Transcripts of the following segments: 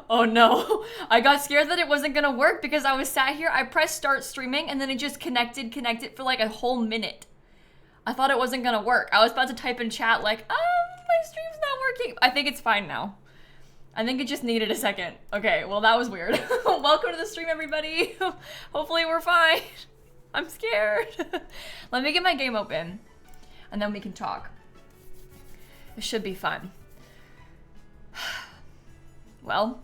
Oh no, I got scared that it wasn't gonna work because I was sat here, I pressed start streaming and then it just connected for like a whole minute. I thought it wasn't gonna work. I was about to type in chat like, my stream's not working. I think it's fine now. I think it just needed a second. Okay, well that was weird. Welcome to the stream, everybody. Hopefully we're fine. I'm scared. Let me get my game open and then we can talk. It should be fun. Well,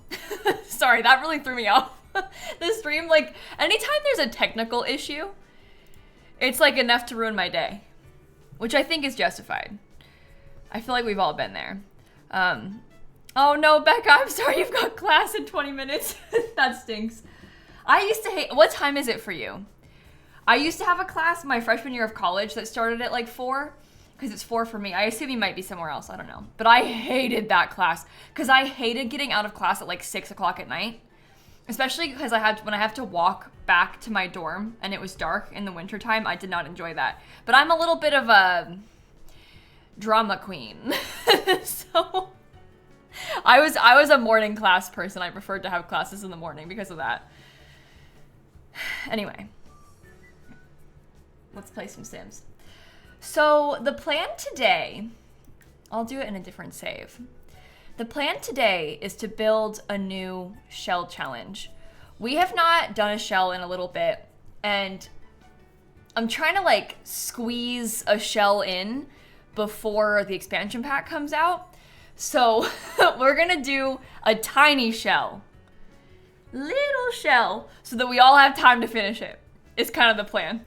sorry, that really threw me off. The stream, like, anytime there's a technical issue, it's like enough to ruin my day, which I think is justified. I feel like we've all been there. Oh no, Becca, I'm sorry, you've got class in 20 minutes. That stinks. I used to hate, what time is it for you? I used to have a class my freshman year of college that started at like 4. Because it's 4 for me. I assume you might be somewhere else. I don't know. But I hated that class because I hated getting out of class at like 6 o'clock at night. Especially because when I have to walk back to my dorm and it was dark in the wintertime, I did not enjoy that. But I'm a little bit of a drama queen. So I was a morning class person. I preferred to have classes in the morning because of that. Anyway, let's play some Sims. So the plan today, I'll do it in a different save. The plan today is to build a new shell challenge. We have not done a shell in a little bit, and I'm trying to like squeeze a shell in before the expansion pack comes out. So we're gonna do a tiny shell, little shell, so that we all have time to finish it. Is kind of the plan.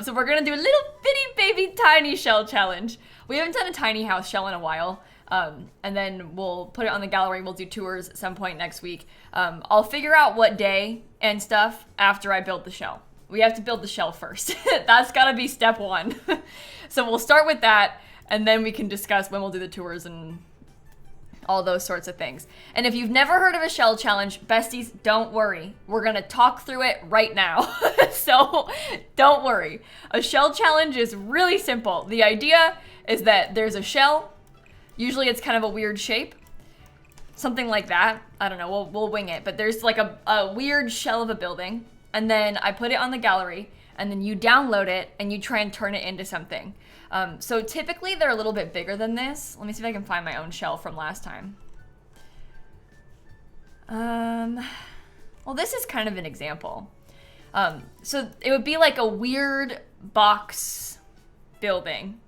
So we're gonna do a little bitty baby tiny shell challenge. We haven't done a tiny house shell in a while. And then we'll put it on the gallery. We'll do tours at some point next week. I'll figure out what day and stuff after I build the shell. We have to build the shell first. That's gotta be step 1. So we'll start with that and then we can discuss when we'll do the tours and all those sorts of things. And if you've never heard of a shell challenge, besties, don't worry. We're gonna talk through it right now. So don't worry. A shell challenge is really simple. The idea is that there's a shell. Usually it's kind of a weird shape. Something like that. I don't know, we'll wing it. But there's like a weird shell of a building. And then I put it on the gallery and then you download it and you try and turn it into something. So typically they're a little bit bigger than this. Let me see if I can find my own shell from last time. Well, this is kind of an example. So it would be like a weird box building.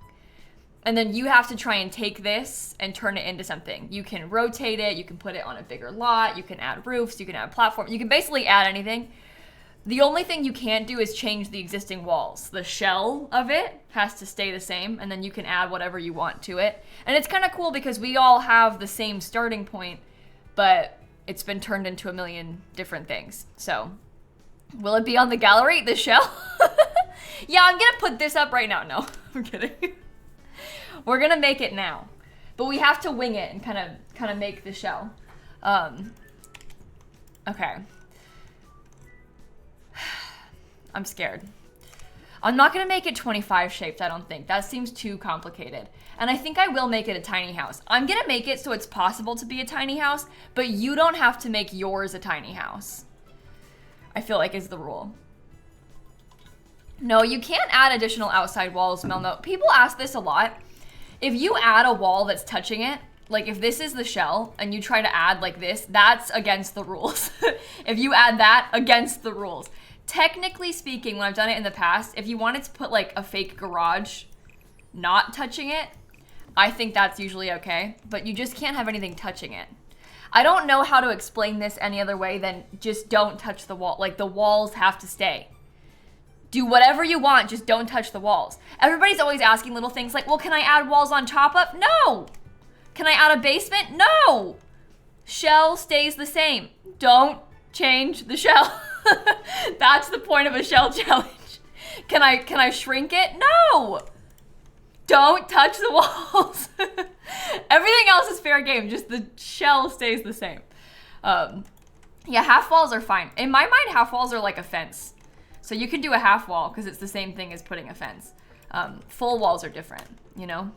And then you have to try and take this and turn it into something. You can rotate it, you can put it on a bigger lot, you can add roofs, you can add platforms, you can basically add anything. The only thing you can't do is change the existing walls. The shell of it has to stay the same, and then you can add whatever you want to it. And it's kind of cool because we all have the same starting point, but it's been turned into a million different things. So, will it be on the gallery, the shell? Yeah, I'm gonna put this up right now. No, I'm kidding. We're gonna make it now, but we have to wing it and kind of make the shell. Okay. I'm scared. I'm not gonna make it 25 shaped, I don't think. That seems too complicated. And I think I will make it a tiny house. I'm gonna make it so it's possible to be a tiny house, but you don't have to make yours a tiny house. I feel like is the rule. No, you can't add additional outside walls, Melno. People ask this a lot. If you add a wall that's touching it, like if this is the shell and you try to add like this, that's against the rules. If you add that, against the rules. Technically speaking, when I've done it in the past, if you wanted to put like a fake garage not touching it, I think that's usually okay, but you just can't have anything touching it. I don't know how to explain this any other way than just don't touch the wall. Like the walls have to stay. Do whatever you want, just don't touch the walls. Everybody's always asking little things like, well, can I add walls on top of? No! Can I add a basement? No! Shell stays the same. Don't change the shell. That's the point of a shell challenge. Can I shrink it? No! Don't touch the walls. Everything else is fair game, just the shell stays the same. Yeah, half walls are fine. In my mind, half walls are like a fence. So you can do a half wall because it's the same thing as putting a fence. Full walls are different, you know?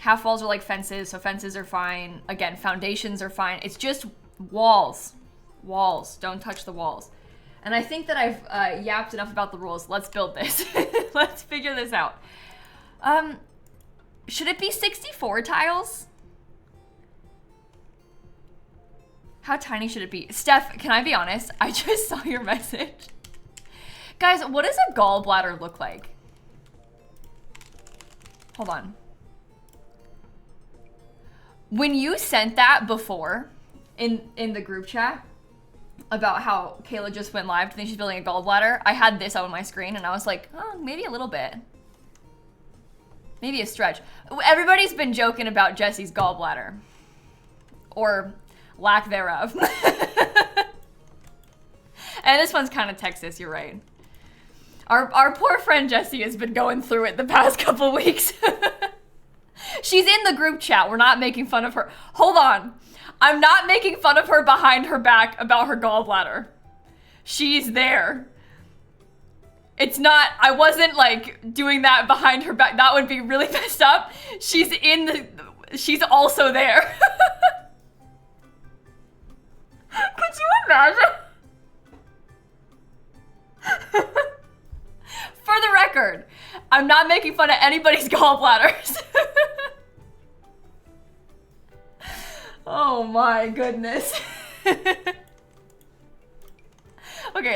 Half walls are like fences, so fences are fine. Again, foundations are fine. It's just walls. Walls. Don't touch the walls. And I think that I've yapped enough about the rules. Let's build this. Let's figure this out. Should it be 64 tiles? How tiny should it be? Steph, can I be honest? I just saw your message. Guys, what does a gallbladder look like? Hold on. When you sent that before in the group chat about how Kayla just went live to think she's building a gallbladder, I had this on my screen and I was like, oh, maybe a little bit. Maybe a stretch. Everybody's been joking about Jesse's gallbladder. Or lack thereof. And this one's kind of Texas, you're right. Our poor friend Jessie has been going through it the past couple weeks. She's in the group chat. We're not making fun of her. Hold on. I'm not making fun of her behind her back about her gallbladder. She's there. It's not, I wasn't like doing that behind her back. That would be really messed up. She's also there. Could you imagine? For the record, I'm not making fun of anybody's gallbladders. Oh my goodness. Okay,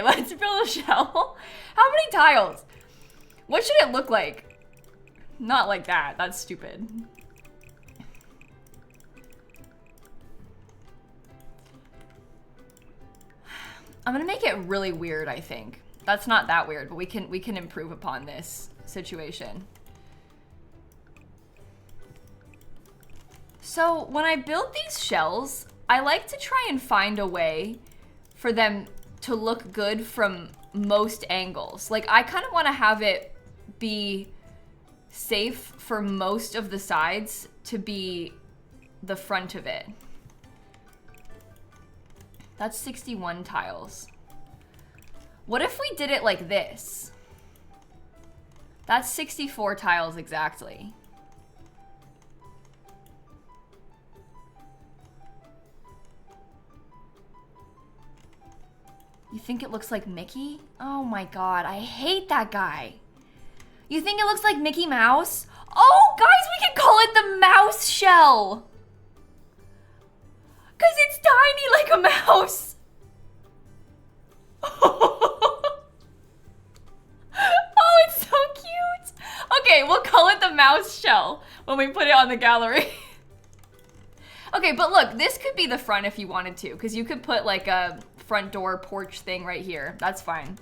let's build a shell. How many tiles? What should it look like? Not like that. That's stupid. I'm gonna make it really weird, I think. That's not that weird, but we can improve upon this situation. So when I build these shells, I like to try and find a way for them to look good from most angles. Like I kind of want to have it be safe for most of the sides to be the front of it. That's 61 tiles. What if we did it like this? That's 64 tiles exactly. You think it looks like Mickey? Oh my god, I hate that guy. You think it looks like Mickey Mouse? Oh, guys, we can call it the mouse shell. Because it's tiny like a mouse. Oh, it's so cute. Okay, we'll call it the mouse shell when we put it on the gallery. Okay, but look, this could be the front if you wanted to, because you could put like a front door porch thing right here. That's fine.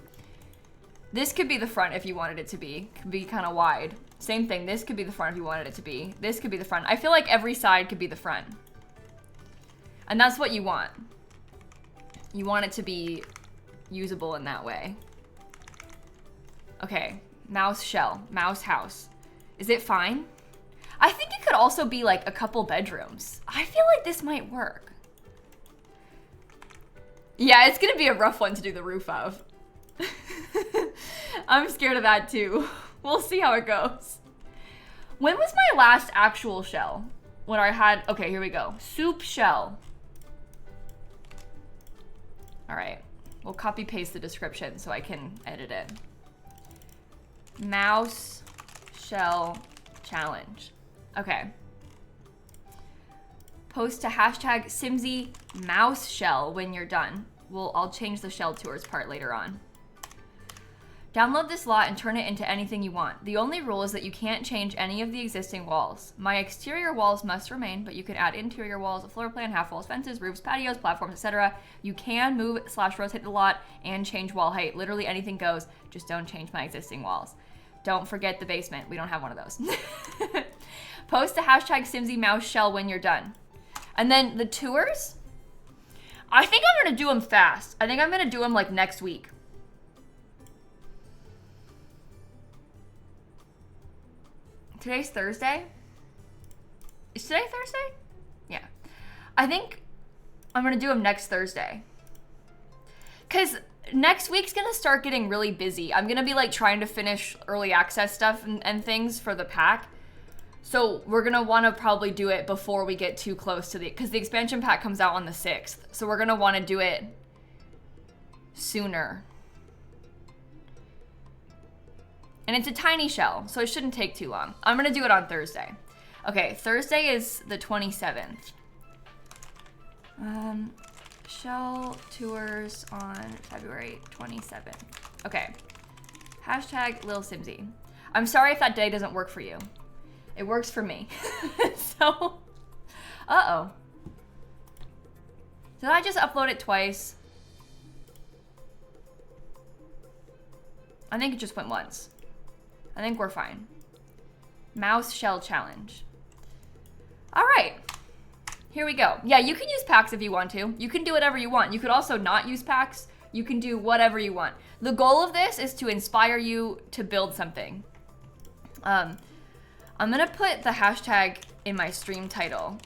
This could be the front if you wanted it to be. Could be kind of wide. Same thing, this could be the front if you wanted it to be. This could be the front. I feel like every side could be the front. And that's what you want. You want it to be usable in that way. Okay, mouse shell, mouse house. Is it fine? I think it could also be like a couple bedrooms. I feel like this might work. Yeah, it's gonna be a rough one to do the roof of. I'm scared of that too. We'll see how it goes. When was my last actual shell? When I had, okay, here we go. Soup shell. All right, we'll copy paste the description so I can edit it. Mouse shell challenge. Okay. Post to hashtag Simsie mouse shell when you're done. I'll change the shell tours part later on. Download this lot and turn it into anything you want. The only rule is that you can't change any of the existing walls. My exterior walls must remain, but you can add interior walls, a floor plan, half walls, fences, roofs, patios, platforms, etc. You can move/rotate the lot and change wall height. Literally anything goes, just don't change my existing walls. Don't forget the basement. We don't have one of those. Post to hashtag Simsie mouse shell when you're done. And then the tours, I think I'm gonna do them fast. I think I'm gonna do them like next week. Today's Thursday? Is today Thursday? Yeah. I think I'm gonna do them next Thursday. Cause next week's gonna start getting really busy. I'm gonna be like trying to finish early access stuff and things for the pack. So we're gonna wanna probably do it before we get too close to because the expansion pack comes out on the 6th. So we're gonna wanna do it sooner. And it's a tiny shell, so it shouldn't take too long. I'm gonna do it on Thursday. Okay, Thursday is the 27th. Shell tours on February 27th. Okay. Hashtag lilsimsie. I'm sorry if that day doesn't work for you. It works for me. So, uh-oh. Did I just upload it twice? I think it just went once. I think we're fine. Mouse shell challenge. All right. Here we go. Yeah, you can use packs if you want to. You can do whatever you want. You could also not use packs. You can do whatever you want. The goal of this is to inspire you to build something. I'm gonna put the hashtag in my stream title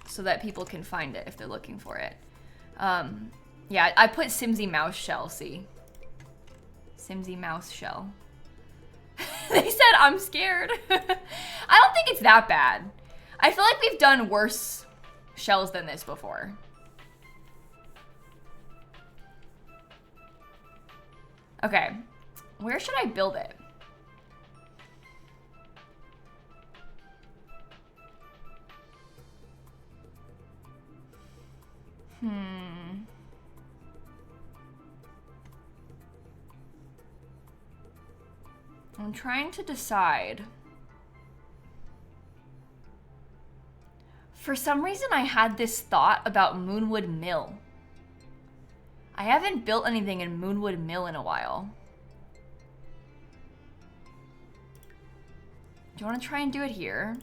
so that people can find it if they're looking for it. Yeah, I put Simsie mouse shell, see? Simsie mouse shell. They said I'm scared. I don't think it's that bad. I feel like we've done worse shells than this before. Okay, where should I build it? I'm trying to decide. For some reason, I had this thought about Moonwood Mill. I haven't built anything in Moonwood Mill in a while. Do you want to try and do it here?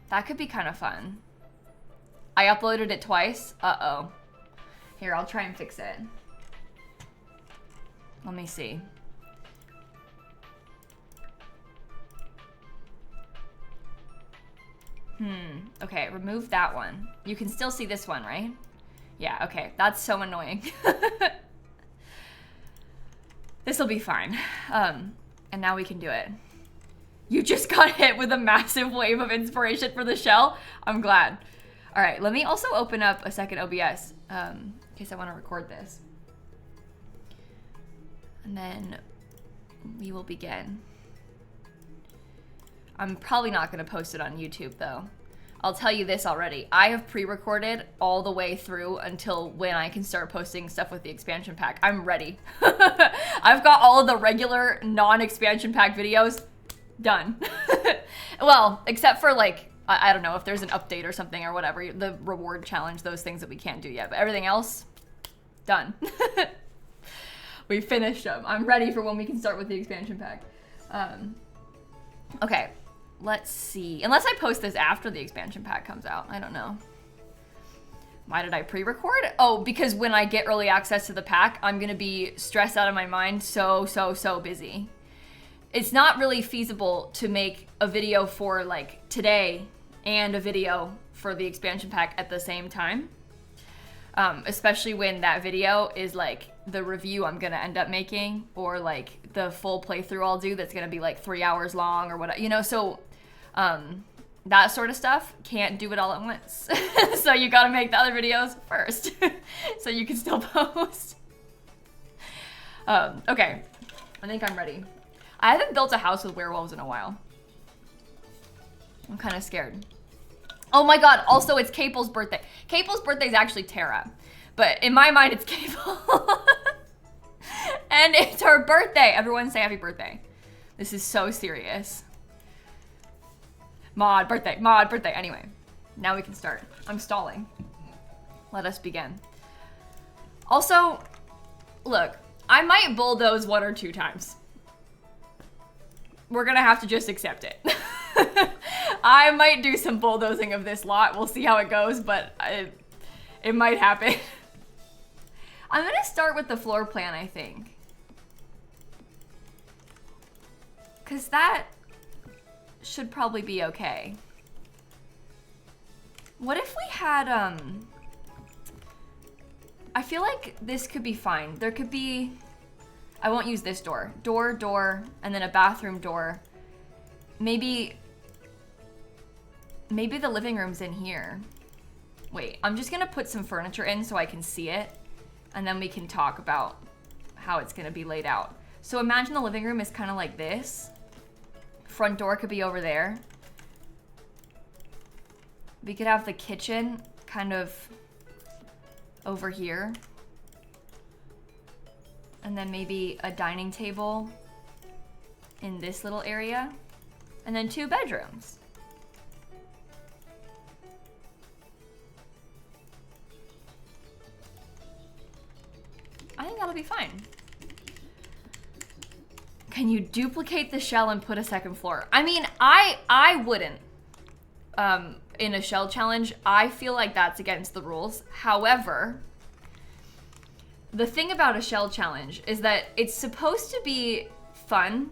That could be kind of fun. I uploaded it twice. Uh-oh. Here, I'll try and fix it. Let me see. Okay, remove that one. You can still see this one, right? Yeah, okay. That's so annoying. This'll be fine. And now we can do it. You just got hit with a massive wave of inspiration for the shell. I'm glad. All right, let me also open up a second OBS in case I want to record this. And then we will begin. I'm probably not going to post it on YouTube, though. I'll tell you this already. I have pre-recorded all the way through until when I can start posting stuff with the expansion pack. I'm ready. I've got all of the regular non-expansion pack videos done. Well, except for like, I don't know, if there's an update or something or whatever, the reward challenge, those things that we can't do yet. But everything else, done. We finished them. I'm ready for when we can start with the expansion pack. Okay. Let's see. Unless I post this after the expansion pack comes out. I don't know. Why did I pre-record? Oh, because when I get early access to the pack, I'm going to be stressed out of my mind so busy. It's not really feasible to make a video for like today and a video for the expansion pack at the same time. Especially when that video is like the review I'm gonna end up making, or like the full playthrough I'll do that's gonna be like 3 hours long or whatever, you know, so that sort of stuff, can't do it all at once. So you gotta make the other videos first so you can still post. Okay, I think I'm ready. I haven't built a house with werewolves in a while. I'm kind of scared. Oh my god, also it's Capel's birthday. Capel's birthday is actually Tara, but in my mind it's Capel. And it's her birthday. Everyone say happy birthday. This is so serious. Mod birthday, mod birthday. Anyway, now we can start. I'm stalling. Let us begin. Also, look, I might bulldoze 1 or 2 times. We're gonna have to just accept it. I might do some bulldozing of this lot. We'll see how it goes, but it might happen. I'm gonna start with the floor plan, I think. Cause that should probably be okay. What if we had, I feel like this could be fine. There could be, I won't use this door. Door, and then a bathroom door. maybe the living room's in here. Wait, I'm just gonna put some furniture in so I can see it, and then we can talk about how it's gonna be laid out. So imagine the living room is kind of like this. Front door could be over there. We could have the kitchen kind of over here. And then maybe a dining table in this little area. And then 2 bedrooms. I think that'll be fine. Can you duplicate the shell and put a second floor? I mean, I wouldn't. In a shell challenge, I feel like that's against the rules. However, the thing about a shell challenge is that it's supposed to be fun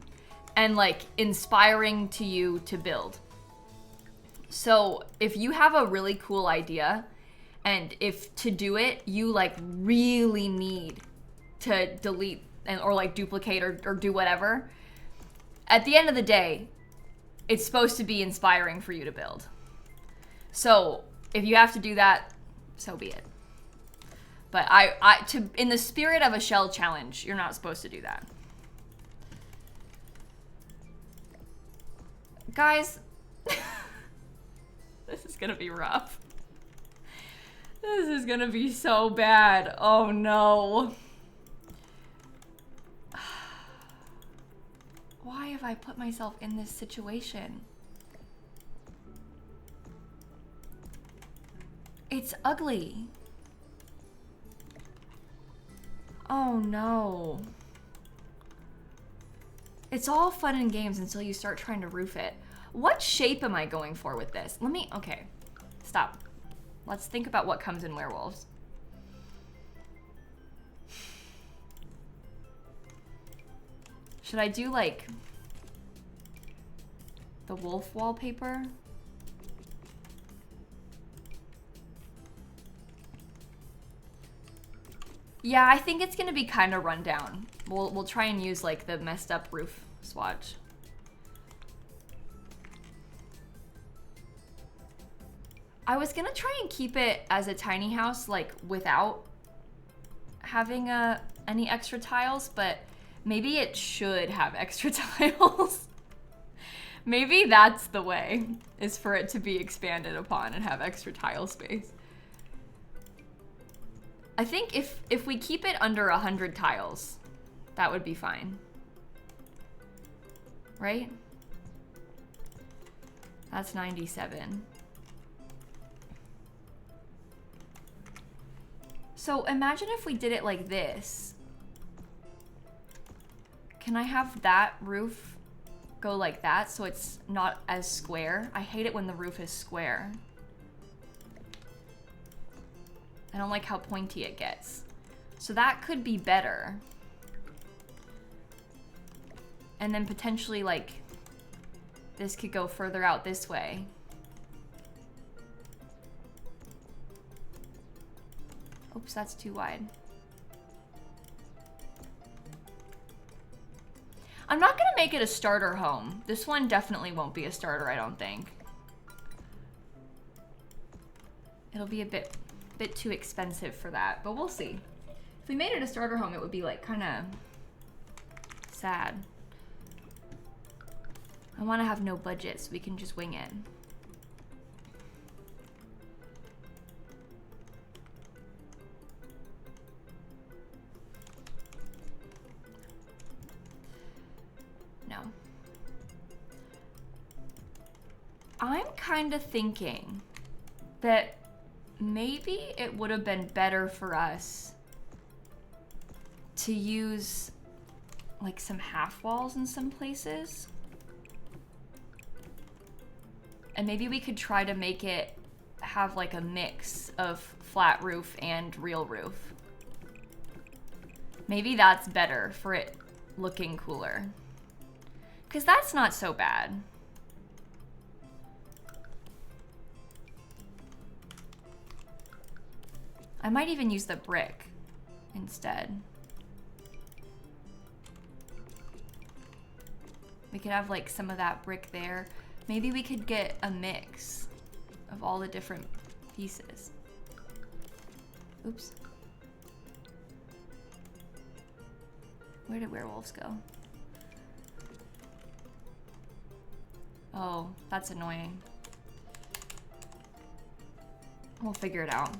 and like inspiring to you to build. So if you have a really cool idea, and if to do it, you like really need to delete or like duplicate or do whatever, at the end of the day, it's supposed to be inspiring for you to build. So if you have to do that, so be it. But in the spirit of a shell challenge, you're not supposed to do that. Guys, this is gonna be rough. This is gonna be so bad. Oh no. Why have I put myself in this situation? It's ugly. Oh no. It's all fun and games until you start trying to roof it. What shape am I going for with this? Okay, stop. Let's think about what comes in werewolves. Should I do like the wolf wallpaper? Yeah, I think it's gonna be kind of run down. We'll try and use like the messed up roof swatch. I was gonna try and keep it as a tiny house, like without having any extra tiles, but maybe it should have extra tiles. Maybe that's the way, is for it to be expanded upon and have extra tile space. I think if we keep it under 100 tiles, that would be fine. Right? That's 97. So imagine if we did it like this. Can I have that roof go like that so it's not as square? I hate it when the roof is square. I don't like how pointy it gets. So that could be better. And then potentially like this could go further out this way. Oops, that's too wide. I'm not gonna make it a starter home. This one definitely won't be a starter, I don't think. It'll be a bit too expensive for that, but we'll see. If we made it a starter home, it would be like kind of sad. I want to have no budget so we can just wing it. No. I'm kind of thinking that maybe it would have been better for us to use like some half walls in some places. And maybe we could try to make it have like a mix of flat roof and real roof. Maybe that's better for it looking cooler. 'Cause that's not so bad. I might even use the brick instead. could have like some of that brick there. Maybe we could get a mix of all the different pieces. Oops. Where did werewolves go? Oh, that's annoying. We'll figure it out.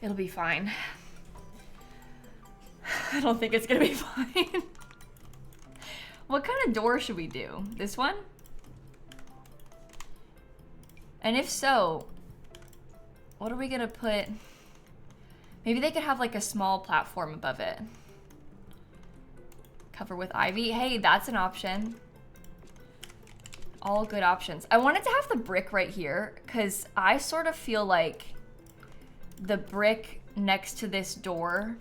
It'll be fine. I don't think it's gonna be fine. What kind of door should we do? This one? And if so, what are we gonna put? Maybe they could have like a small platform above it. Cover with ivy. Hey, that's an option. All good options. I wanted to have the brick right here because I sort of feel like the brick next to this door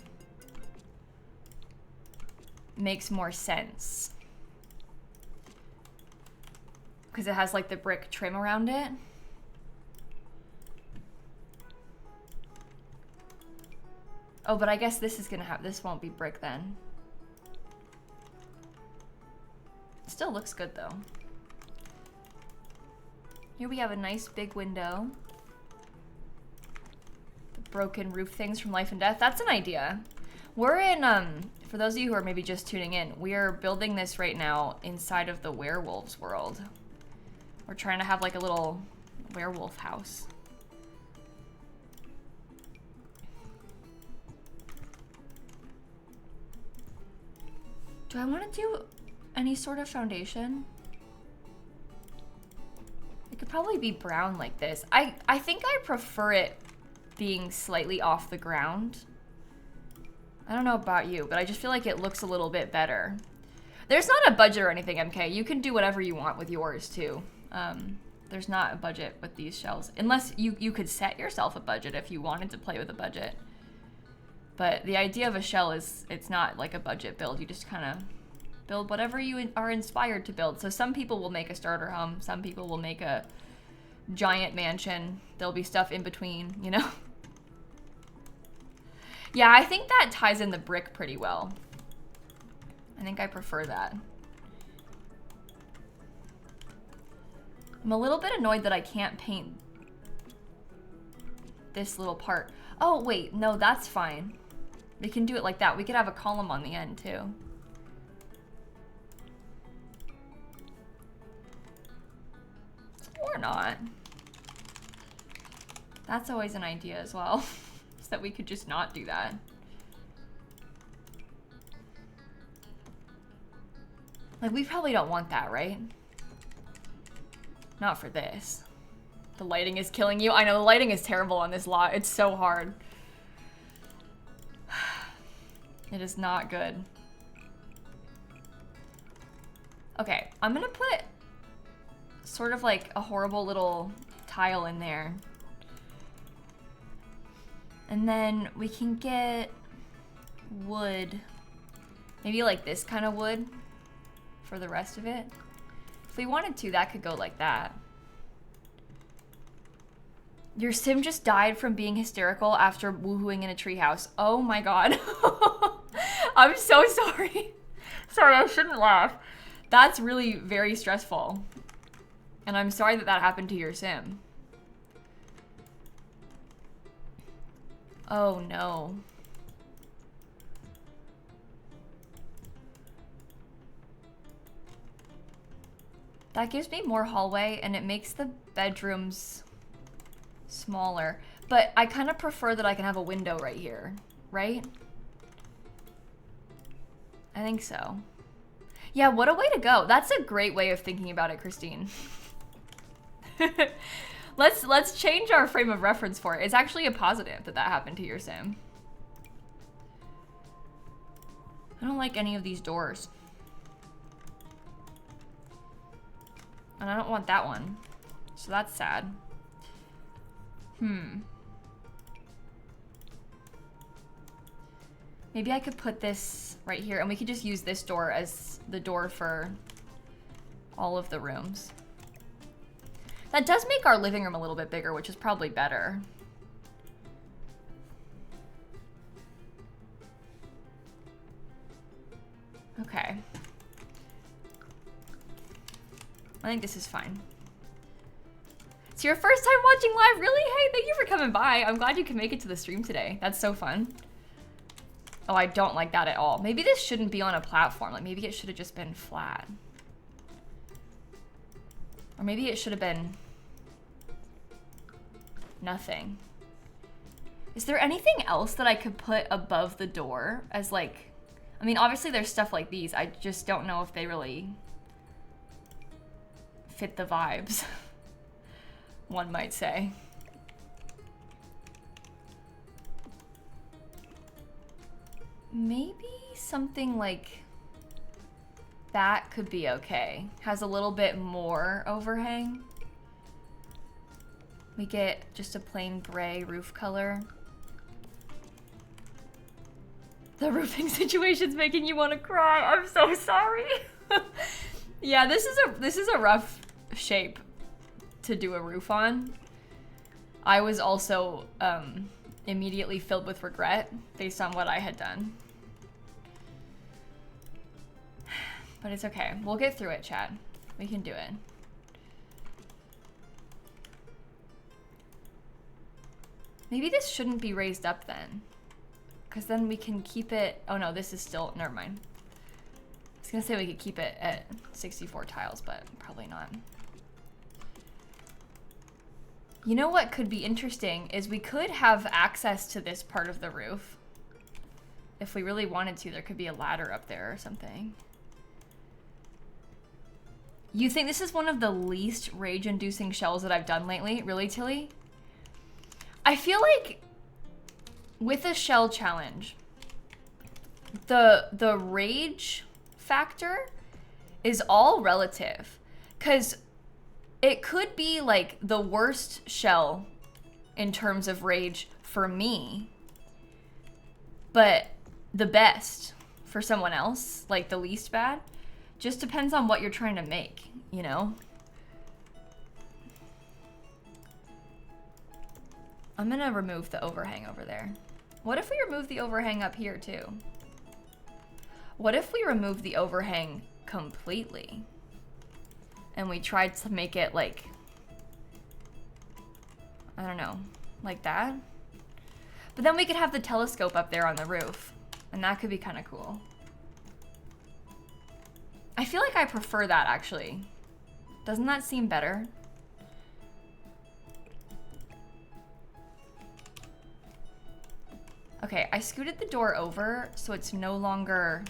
makes more sense because it has like the brick trim around it. Oh, but I guess this is gonna have, this won't be brick then. Still looks good though. Here we have a nice big window. The broken roof things from Life and Death. That's an idea. We're in, for those of you who are maybe just tuning in, we are building this right now inside of the werewolves world. We're trying to have like a little werewolf house. Do I want to do any sort of foundation? It could probably be brown like this. I think I prefer it being slightly off the ground. I don't know about you, but I just feel like it looks a little bit better. There's not a budget or anything, MK. You can do whatever you want with yours too. There's not a budget with these shells. Unless you could set yourself a budget if you wanted to play with a budget. But the idea of a shell is, it's not like a budget build. You just kind of build whatever you are inspired to build. So some people will make a starter home. Some people will make a giant mansion. There'll be stuff in between, you know? Yeah, I think that ties in the brick pretty well. I think I prefer that. I'm a little bit annoyed that I can't paint this little part. Oh, wait, no, that's fine. We can do it like that. We could have a column on the end too. Or not. That's always an idea as well. Is that we could just not do that. Like, we probably don't want that, right? Not for this. The lighting is killing you. I know, the lighting is terrible on this lot. It's so hard. It is not good. Okay, I'm gonna put sort of like a horrible little tile in there. And then we can get wood. Maybe like this kind of wood for the rest of it. If we wanted to, that could go like that. Your sim just died from being hysterical after woohooing in a treehouse. Oh my god. I'm so sorry. Sorry, I shouldn't laugh. That's really very stressful. And I'm sorry that that happened to your sim. Oh no. That gives me more hallway and it makes the bedrooms smaller. But I kind of prefer that I can have a window right here, right? I think so. Yeah, what a way to go. That's a great way of thinking about it, Christine. Let's change our frame of reference for it. It's actually a positive that that happened to your sim. I don't like any of these doors. And I don't want that one. So that's sad. Maybe I could put this right here and we could just use this door as the door for all of the rooms. That does make our living room a little bit bigger, which is probably better. Okay. I think this is fine. It's your first time watching live, really? Hey, thank you for coming by. I'm glad you can make it to the stream today. That's so fun. Oh, I don't like that at all. Maybe this shouldn't be on a platform. Like maybe it should have just been flat. Or maybe it should have been nothing. Is there anything else that I could put above the door as like, I mean, obviously there's stuff like these. I just don't know if they really fit the vibes, one might say. Maybe something like that could be okay. Has a little bit more overhang. We get just a plain gray roof color. The roofing situation's making you want to cry. I'm so sorry. Yeah, this is a rough shape to do a roof on. I was also immediately filled with regret based on what I had done. But it's okay. We'll get through it, chat. We can do it. Maybe this shouldn't be raised up then. Because then we can keep it... Oh no, this is still... Never mind. I was going to say we could keep it at 64 tiles, but probably not. You know what could be interesting is we could have access to this part of the roof. If we really wanted to, there could be a ladder up there or something. You think this is one of the least rage-inducing shells that I've done lately? Really, Tilly? I feel like with a shell challenge, the rage factor is all relative. Because it could be like the worst shell in terms of rage for me, but the best for someone else, like the least bad. Just depends on what you're trying to make, you know? I'm gonna remove the overhang over there. What if we remove the overhang up here too? What if we remove the overhang completely? And we tried to make it like, I don't know, like that? But then we could have the telescope up there on the roof, and that could be kind of cool. I feel like I prefer that, actually. Doesn't that seem better? Okay, I scooted the door over so it's no longer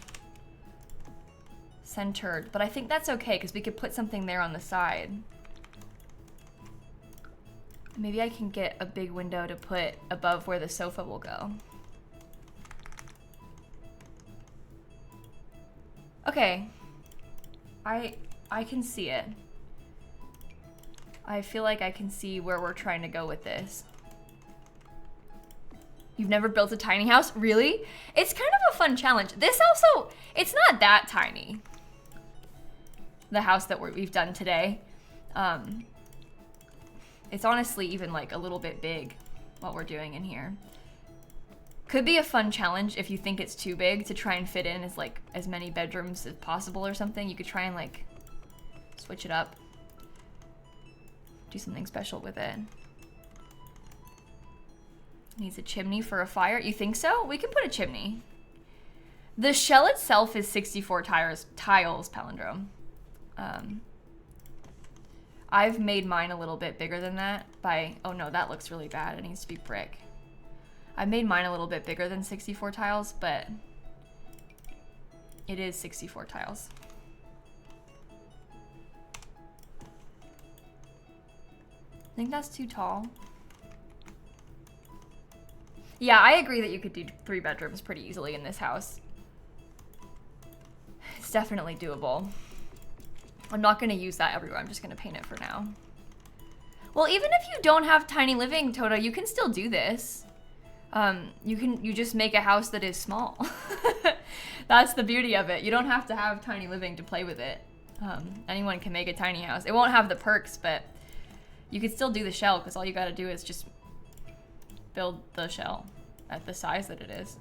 centered, but I think that's okay because we could put something there on the side. Maybe I can get a big window to put above where the sofa will go. Okay. I can see it. I feel like I can see where we're trying to go with this. You've never built a tiny house? Really? It's kind of a fun challenge. This also, it's not that tiny. The house that we've done today. It's honestly even like a little bit big, what we're doing in here. Could be a fun challenge if you think it's too big to try and fit in as many bedrooms as possible or something. You could try and like switch it up. Do something special with it. Needs a chimney for a fire. You think so? We can put a chimney. The shell itself is 64 tiles, palindrome. I've made mine a little bit bigger than that by, oh no, that looks really bad. It needs to be brick. I made mine a little bit bigger than 64 tiles, but it is 64 tiles. I think that's too tall. Yeah, I agree that you could do 3 bedrooms pretty easily in this house. It's definitely doable. I'm not gonna use that everywhere. I'm just gonna paint it for now. Well, even if you don't have tiny living, Toto, you can still do this. You just make a house that is small. That's the beauty of it. You don't have to have tiny living to play with it. Anyone can make a tiny house. It won't have the perks, but you could still do the shell because all you gotta do is just build the shell at the size that it is.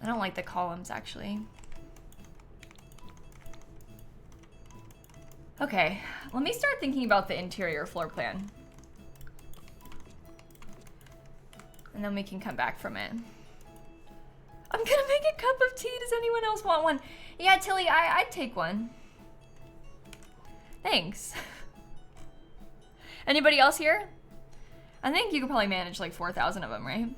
I don't like the columns actually. Okay, let me start thinking about the interior floor plan. And then we can come back from it. I'm gonna make a cup of tea. Does anyone else want one? Yeah, Tilly, I'd take one. Thanks. Anybody else here? I think you could probably manage like 4,000 of them, right?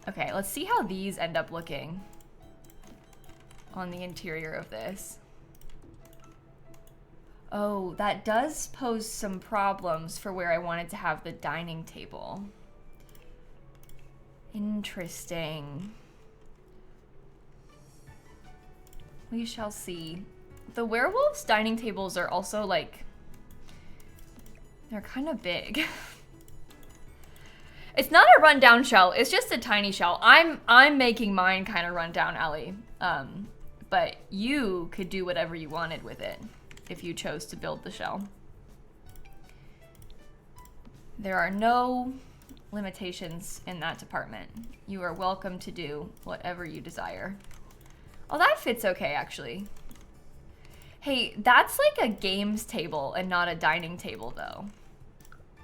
Okay, let's see how these end up looking on the interior of this. Oh, that does pose some problems for where I wanted to have the dining table. Interesting. We shall see. The werewolves' dining tables are also like, they're kind of big. It's not a rundown shell, it's just a tiny shell. I'm making mine kind of rundown, Ellie. But you could do whatever you wanted with it if you chose to build the shell. There are no limitations in that department. You are welcome to do whatever you desire. Oh, that fits okay, actually. Hey, that's like a games table and not a dining table, though.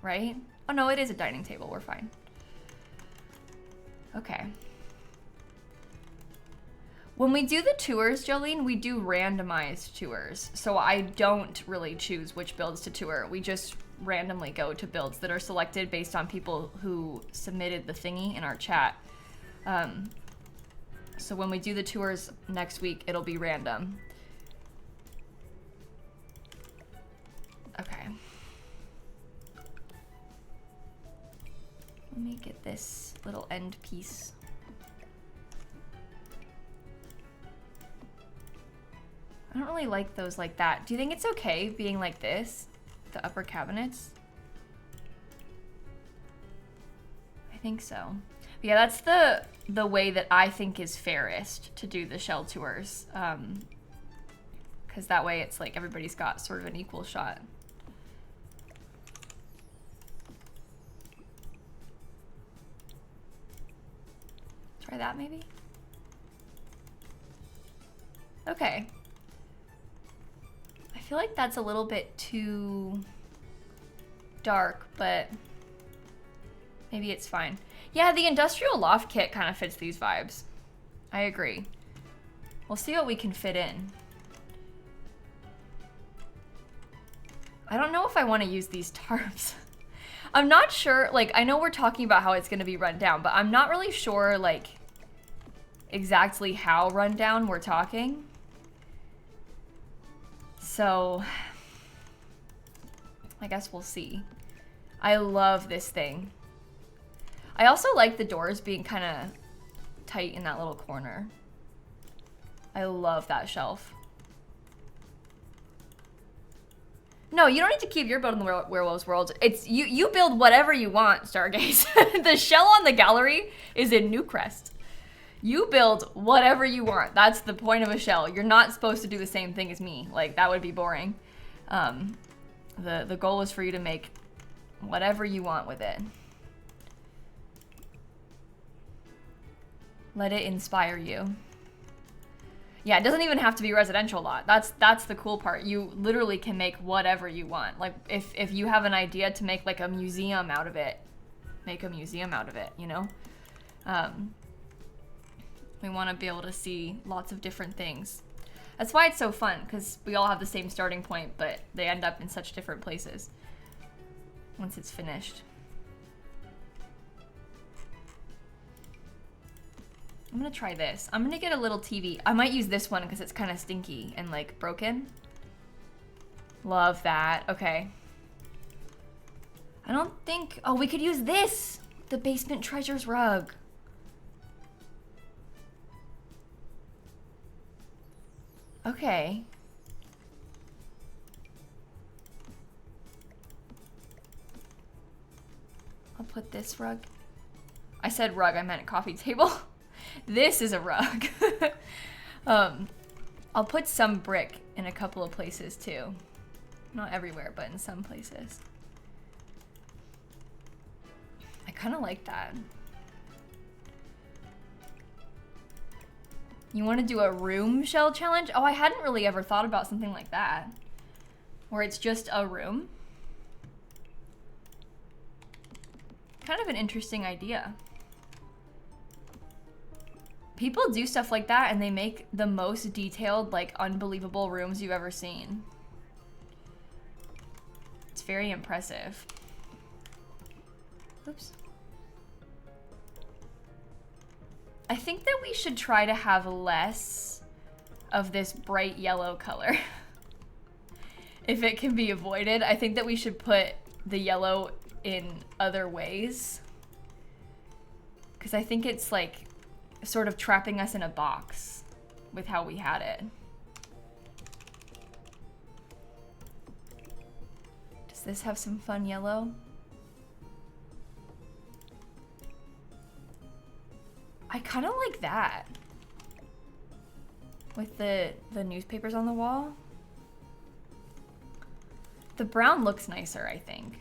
Right? Oh, no, it is a dining table. We're fine. Okay. When we do the tours, Jolene, we do randomized tours. So I don't really choose which builds to tour. We just randomly go to builds that are selected based on people who submitted the thingy in our chat. So when we do the tours next week, it'll be random. Okay. Let me get this little end piece. I don't really like those like that. Do you think it's okay being like this? The upper cabinets? I think so. But yeah, that's the way that I think is fairest to do the shell tours. Because that way it's like everybody's got sort of an equal shot. Try that maybe? Okay. I feel like that's a little bit too dark, but maybe it's fine. Yeah, the industrial loft kit kind of fits these vibes. I agree. We'll see what we can fit in. I don't know if I want to use these tarps. I'm not sure, like, I know we're talking about how it's going to be run down, but I'm not really sure, like, exactly how run down we're talking. So, I guess we'll see. I love this thing. I also like the doors being kind of tight in that little corner. I love that shelf. No, you don't need to keep your build in the Werewolves World. It's you build whatever you want, Stargaze. The shell on the gallery is in Newcrest. You build whatever you want. That's the point of a shell. You're not supposed to do the same thing as me. Like, that would be boring. The goal is for you to make whatever you want with it. Let it inspire you. Yeah, it doesn't even have to be a residential lot. That's the cool part. You literally can make whatever you want. Like, if you have an idea to make like a museum out of it, make a museum out of it, you know? We want to be able to see lots of different things. That's why it's so fun, because we all have the same starting point, but they end up in such different places once it's finished. I'm gonna try this. I'm gonna get a little TV. I might use this one because it's kind of stinky and like broken. Love that. Okay. I don't think, oh, we could use this, the basement treasures rug. Okay. I'll put this rug. I said rug, I meant coffee table. This is a rug. I'll put some brick in a couple of places too. Not everywhere, but in some places. I kind of like that. You want to do a room shell challenge? Oh, I hadn't really ever thought about something like that. Where it's just a room. Kind of an interesting idea. People do stuff like that and they make the most detailed, like, unbelievable rooms you've ever seen. It's very impressive. Oops. I think that we should try to have less of this bright yellow color. If it can be avoided, I think that we should put the yellow in other ways. Because I think it's like sort of trapping us in a box with how we had it. Does this have some fun yellow? I kind of like that. With the newspapers on the wall. The brown looks nicer, I think.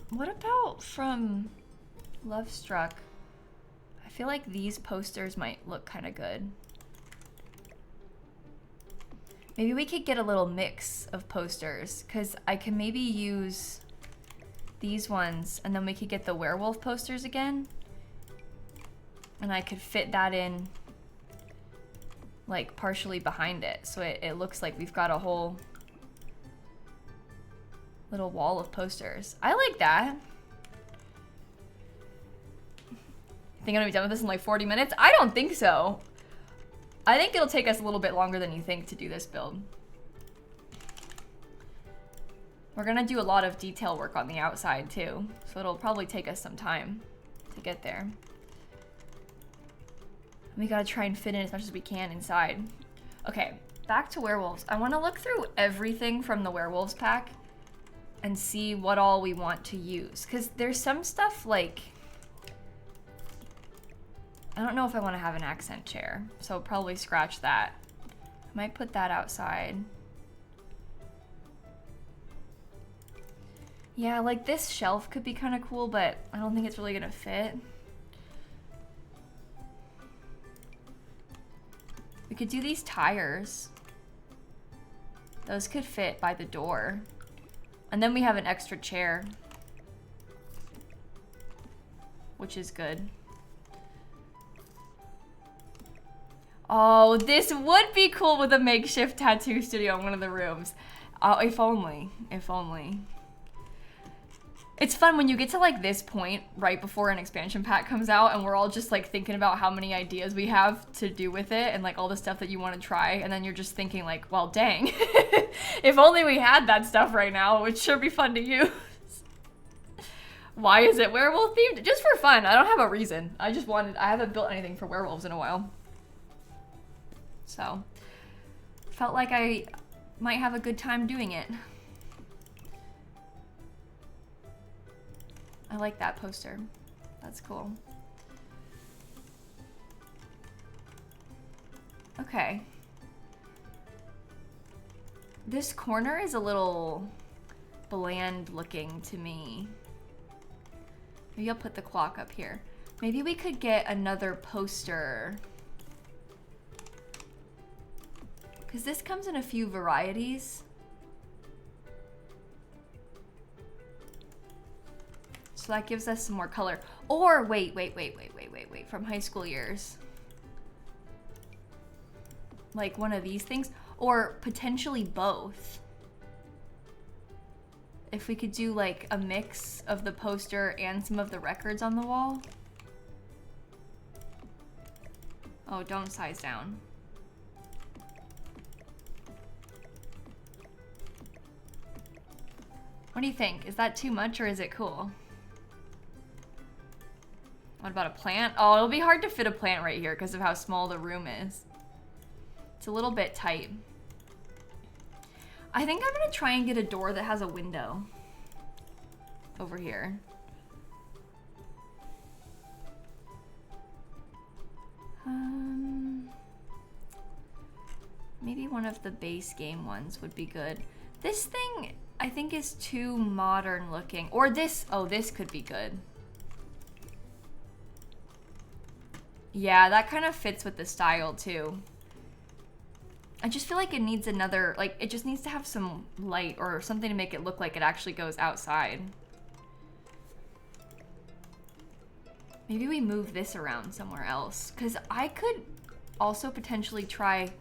What about from Love Struck? I feel like these posters might look kind of good. Maybe we could get a little mix of posters, because I can maybe use these ones, and then we could get the werewolf posters again. And I could fit that in, like, partially behind it, so it looks like we've got a whole little wall of posters. I like that. Think I'm gonna be done with this in like 40 minutes? I don't think so. I think it'll take us a little bit longer than you think to do this build. We're gonna do a lot of detail work on the outside too, so it'll probably take us some time to get there. We gotta try and fit in as much as we can inside. Okay, back to werewolves. I wanna look through everything from the werewolves pack and see what all we want to use. Cause there's some stuff like, I don't know if I wanna have an accent chair, so probably scratch that. I might put that outside. Yeah, like this shelf could be kind of cool, but I don't think it's really gonna fit. We could do these tires. Those could fit by the door. And then we have an extra chair, which is good. Oh, this would be cool with a makeshift tattoo studio in one of the rooms. Oh, if only, if only. It's fun when you get to like this point right before an expansion pack comes out and we're all just like thinking about how many ideas we have to do with it and like all the stuff that you want to try, and then you're just thinking like, well, dang, if only we had that stuff right now, it would sure be fun to use. Why is it werewolf themed? Just for fun. I don't have a reason. I haven't built anything for werewolves in a while. So, felt like I might have a good time doing it. I like that poster. That's cool. Okay. This corner is a little bland looking to me. Maybe I'll put the clock up here. Maybe we could get another poster. Because this comes in a few varieties. So that gives us some more color. Or wait, from high school years. Like one of these things, or potentially both. If we could do like a mix of the poster and some of the records on the wall. Oh, don't size down. What do you think? Is that too much or is it cool? What about a plant? Oh, it'll be hard to fit a plant right here because of how small the room is. It's a little bit tight. I think I'm gonna try and get a door that has a window over here. Maybe one of the base game ones would be good. This thing I think is too modern looking. Or this, oh, this could be good. Yeah, that kind of fits with the style too. I just feel like it needs another, like, it just needs to have some light or something to make it look like it actually goes outside. Maybe we move this around somewhere else, because I could also potentially try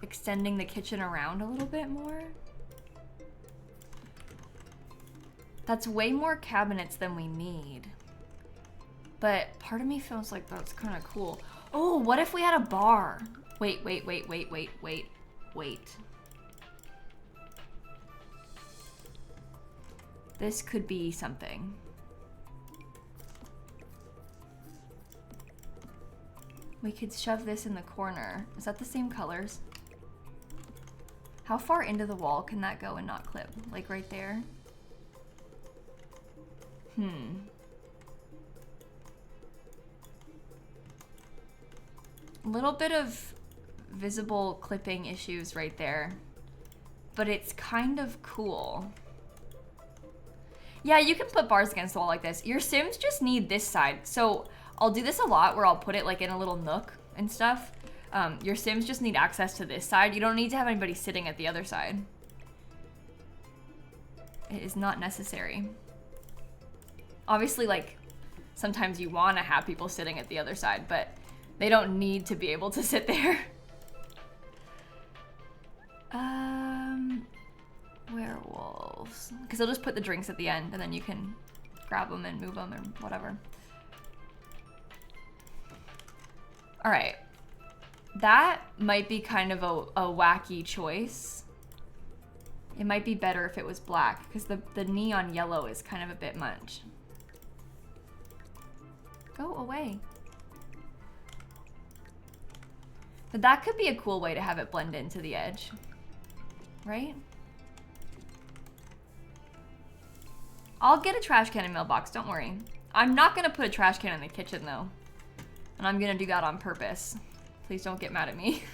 extending the kitchen around a little bit more. That's way more cabinets than we need. But part of me feels like that's kind of cool. Oh, what if we had a bar? Wait. This could be something. We could shove this in the corner. Is that the same colors? How far into the wall can that go and not clip? Like right there? A little bit of visible clipping issues right there, but it's kind of cool. Yeah, you can put bars against the wall like this. Your Sims just need this side. So I'll do this a lot where I'll put it like in a little nook and stuff. Your Sims just need access to this side. You don't need to have anybody sitting at the other side. It is not necessary. Obviously, like, sometimes you want to have people sitting at the other side, but they don't need to be able to sit there. Werewolves. Because they'll just put the drinks at the end, and then you can grab them and move them or whatever. All right. That might be kind of a wacky choice. It might be better if it was black, because the neon yellow is kind of a bit much. Go away. But that could be a cool way to have it blend into the edge, right? I'll get a trash can and mailbox, don't worry. I'm not gonna put a trash can in the kitchen though. And I'm gonna do that on purpose. Please don't get mad at me.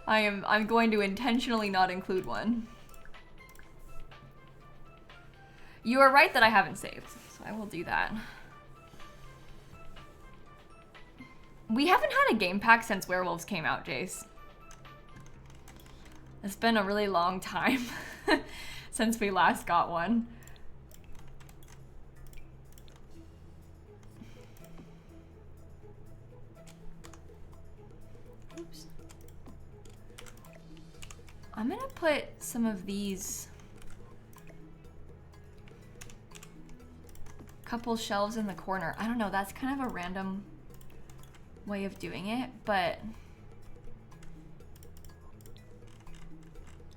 I'm going to intentionally not include one. You are right that I haven't saved, so I will do that. We haven't had a game pack since Werewolves came out, Jace. It's been a really long time since we last got one. Oops. I'm gonna put some of these couple shelves in the corner. I don't know, that's kind of a random way of doing it, but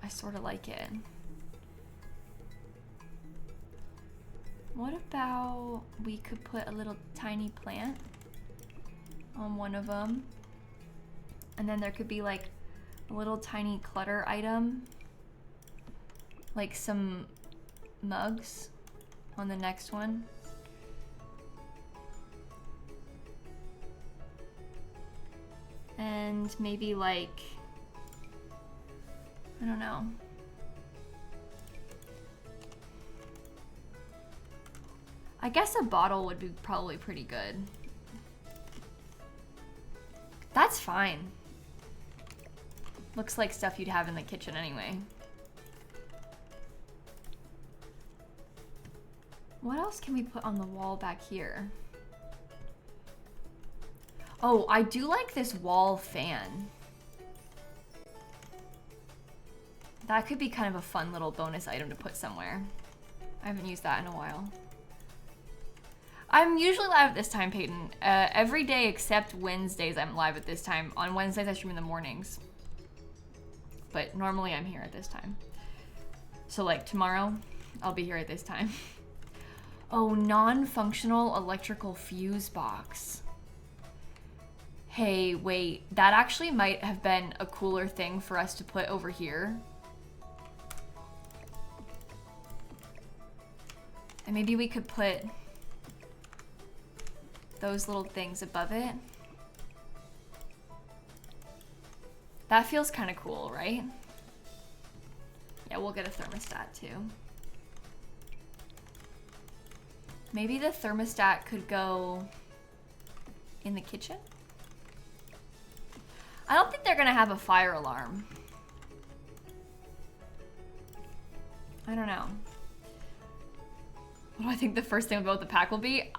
I sort of like it. What about we could put a little tiny plant on one of them, and then there could be like a little tiny clutter item, like some mugs on the next one. And maybe like, I don't know. I guess a bottle would be probably pretty good. That's fine. Looks like stuff you'd have in the kitchen anyway. What else can we put on the wall back here? Oh, I do like this wall fan. That could be kind of a fun little bonus item to put somewhere. I haven't used that in a while. I'm usually live at this time, Peyton. Every day except Wednesdays I'm live at this time. On Wednesdays I stream in the mornings. But normally I'm here at this time. So like tomorrow, I'll be here at this time. Oh, non-functional electrical fuse box. Hey, wait, that actually might have been a cooler thing for us to put over here. And maybe we could put those little things above it. That feels kind of cool, right? Yeah, we'll get a thermostat too. Maybe the thermostat could go in the kitchen? I don't think they're gonna have a fire alarm. I don't know. What do I think the first thing about the pack will be?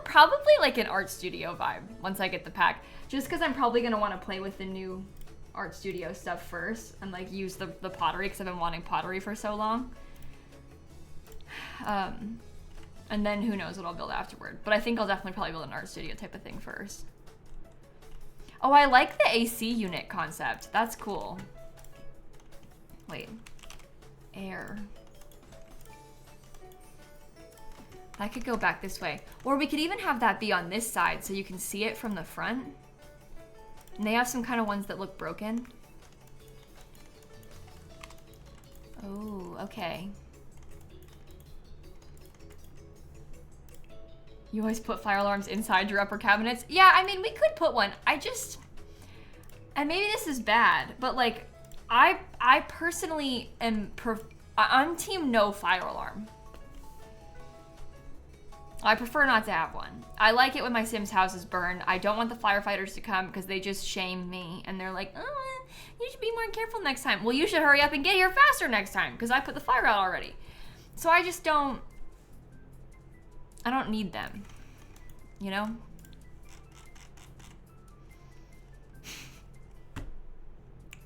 Probably like an art studio vibe once I get the pack. Just because I'm probably gonna want to play with the new art studio stuff first and like use the pottery because I've been wanting pottery for so long. And then who knows what I'll build afterward. But I think I'll definitely probably build an art studio type of thing first. Oh, I like the AC unit concept. That's cool. Wait. Air. I could go back this way. Or we could even have that be on this side so you can see it from the front. And they have some kind of ones that look broken. Oh, okay. You always put fire alarms inside your upper cabinets? Yeah, I mean, we could put one. And maybe this is bad, but like, I personally I'm team no fire alarm. I prefer not to have one. I like it when my Sims houses burn. I don't want the firefighters to come because they just shame me and they're like, oh, you should be more careful next time. Well, you should hurry up and get here faster next time because I put the fire out already. So I just don't need them, you know?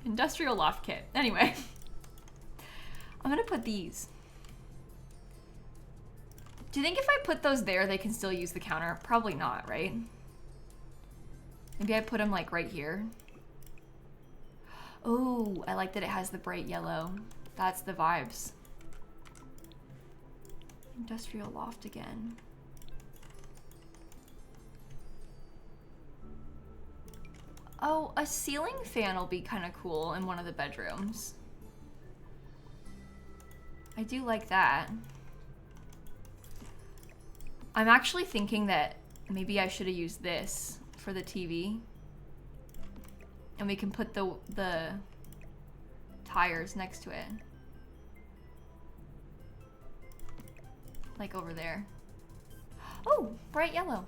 Industrial loft kit. Anyway, I'm gonna put these. Do you think if I put those there, they can still use the counter? Probably not, right? Maybe I put them like right here. Oh, I like that it has the bright yellow. That's the vibes. Industrial loft again. Oh, a ceiling fan will be kind of cool in one of the bedrooms. I do like that. I'm actually thinking that maybe I should have used this for the TV. And we can put the tires next to it. Like over there. Oh, bright yellow.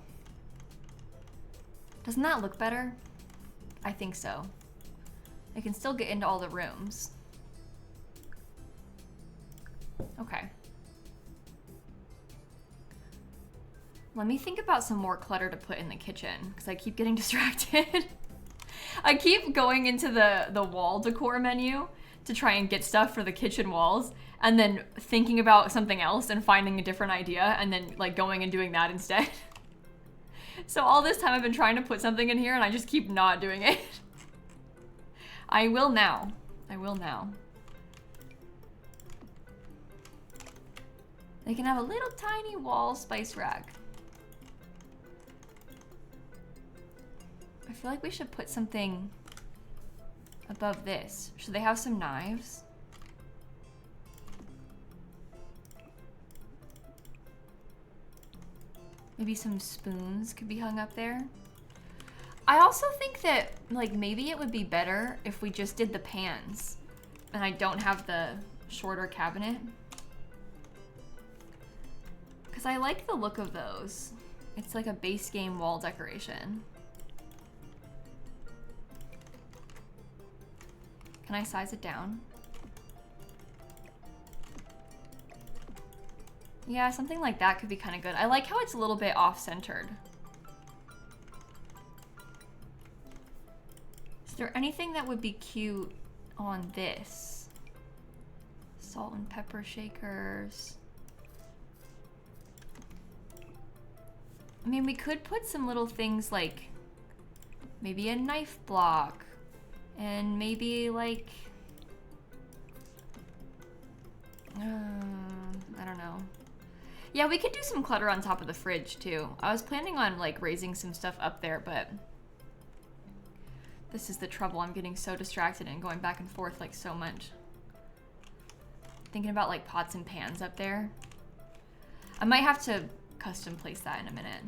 Doesn't that look better? I think so. I can still get into all the rooms. Okay. Let me think about some more clutter to put in the kitchen because I keep getting distracted. I keep going into the wall decor menu to try and get stuff for the kitchen walls and then thinking about something else and finding a different idea and then like going and doing that instead. So all this time I've been trying to put something in here and I just keep not doing it. I will now. I will now. They can have a little tiny wall spice rack. I feel like we should put something above this. Should they have some knives? Maybe some spoons could be hung up there. I also think that like maybe it would be better if we just did the pans and I don't have the shorter cabinet. Because I like the look of those. It's like a base game wall decoration. Can I size it down? Yeah, something like that could be kind of good. I like how it's a little bit off-centered. Is there anything that would be cute on this? Salt and pepper shakers. I mean, we could put some little things like maybe a knife block and maybe like, I don't know. Yeah, we could do some clutter on top of the fridge too. I was planning on like raising some stuff up there, but this is the trouble. I'm getting so distracted and going back and forth like so much. Thinking about like pots and pans up there. I might have to custom place that in a minute.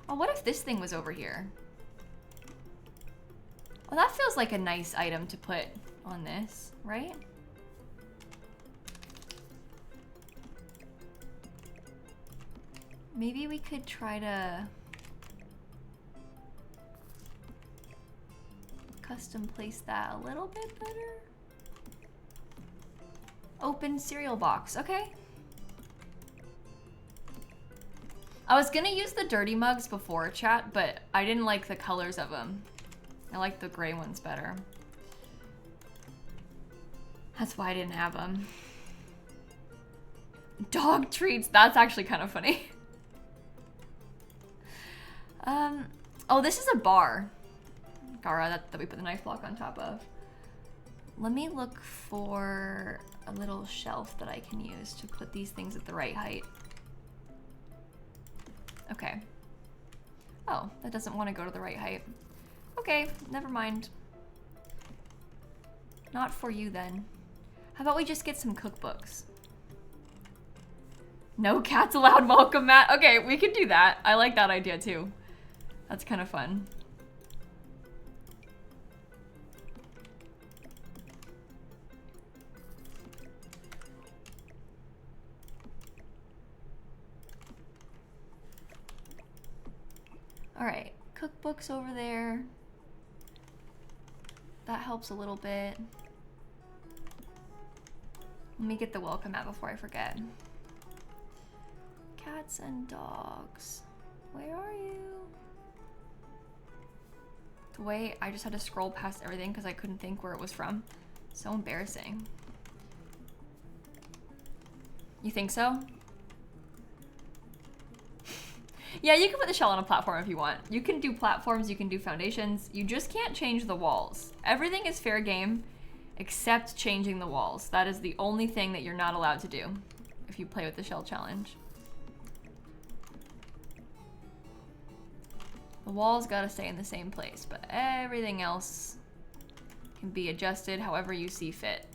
Oh, what if this thing was over here? Well, that feels like a nice item to put on this, right? Maybe we could try to custom place that a little bit better. Open cereal box, okay. I was gonna use the dirty mugs before, chat, but I didn't like the colors of them. I like the gray ones better. That's why I didn't have them. Dog treats, that's actually kind of funny. Oh, this is a bar. Gara, that we put the knife block on top of. Let me look for a little shelf that I can use to put these things at the right height. Okay. Oh, that doesn't want to go to the right height. Okay, never mind. Not for you then. How about we just get some cookbooks? No cats allowed, welcome mat. Okay, we can do that. I like that idea too. That's kind of fun. All right, cookbooks over there. That helps a little bit. Let me get the welcome mat before I forget. Cats and dogs. Where are you? The way I just had to scroll past everything because I couldn't think where it was from. So embarrassing. You think so? Yeah, you can put the shell on a platform if you want. You can do platforms, you can do foundations. You just can't change the walls. Everything is fair game except changing the walls. That is the only thing that you're not allowed to do if you play with the shell challenge. The walls gotta stay in the same place, but everything else can be adjusted however you see fit.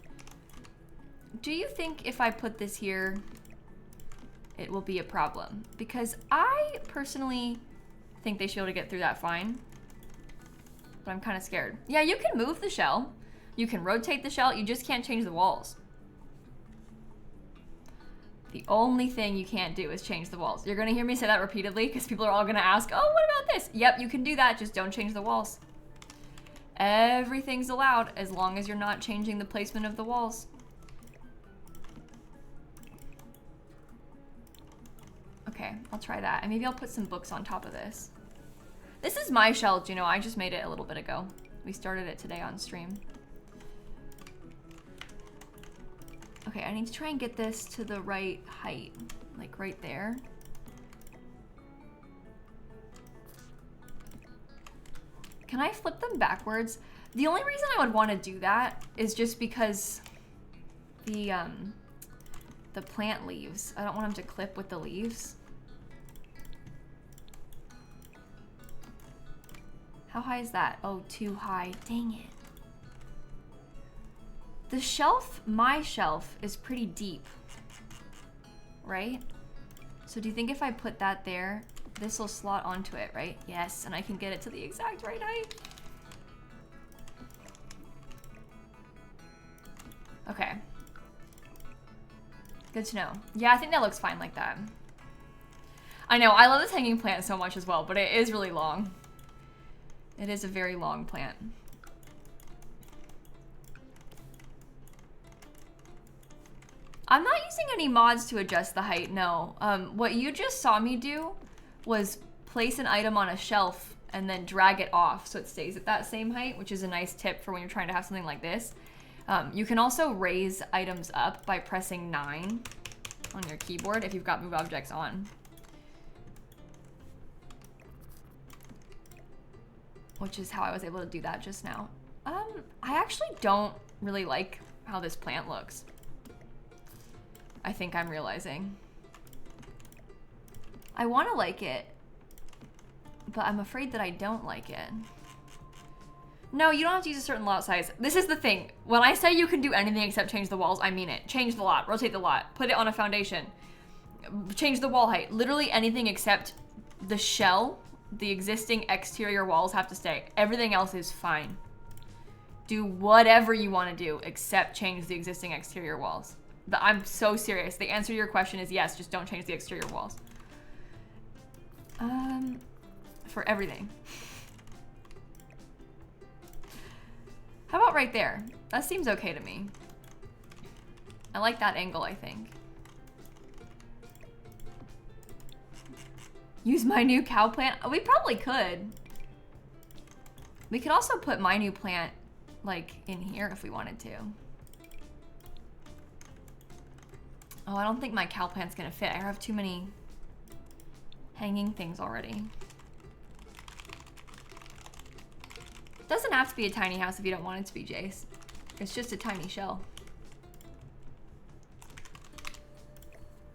Do you think if I put this here, it will be a problem? Because I personally think they should be able to get through that fine, but I'm kind of scared. Yeah, you can move the shell. You can rotate the shell. You just can't change the walls. The only thing you can't do is change the walls. You're gonna hear me say that repeatedly because people are all gonna ask, oh, what about this? Yep, you can do that, just don't change the walls. Everything's allowed as long as you're not changing the placement of the walls. Okay, I'll try that. And maybe I'll put some books on top of this. This is my shell, you know, I just made it a little bit ago. We started it today on stream. Okay, I need to try and get this to the right height, like right there. Can I flip them backwards? The only reason I would want to do that is just because the plant leaves. I don't want them to clip with the leaves. How high is that? Oh, too high. Dang it. The shelf, my shelf, is pretty deep, right? So do you think if I put that there, this will slot onto it, right? Yes, and I can get it to the exact right height. Okay. Good to know. Yeah, I think that looks fine like that. I know, I love this hanging plant so much as well, but it is really long. It is a very long plant. I'm not using any mods to adjust the height, no. What you just saw me do was place an item on a shelf and then drag it off so it stays at that same height, which is a nice tip for when you're trying to have something like this. You can also raise items up by pressing 9 on your keyboard if you've got move objects on. Which is how I was able to do that just now. I actually don't really like how this plant looks. I think I'm realizing. I want to like it, but I'm afraid that I don't like it. No, you don't have to use a certain lot size. This is the thing. When I say you can do anything except change the walls, I mean it. Change the lot, rotate the lot, put it on a foundation, change the wall height. Literally anything except the shell, the existing exterior walls have to stay. Everything else is fine. Do whatever you want to do except change the existing exterior walls. But I'm so serious. The answer to your question is yes, just don't change the exterior walls. For everything. How about right there? That seems okay to me. I like that angle, I think. Use my new cow plant? We probably could. We could also put my new plant, like, in here if we wanted to. Oh, I don't think my cow plant's gonna fit. I have too many hanging things already. Doesn't have to be a tiny house if you don't want it to be, Jace. It's just a tiny shell.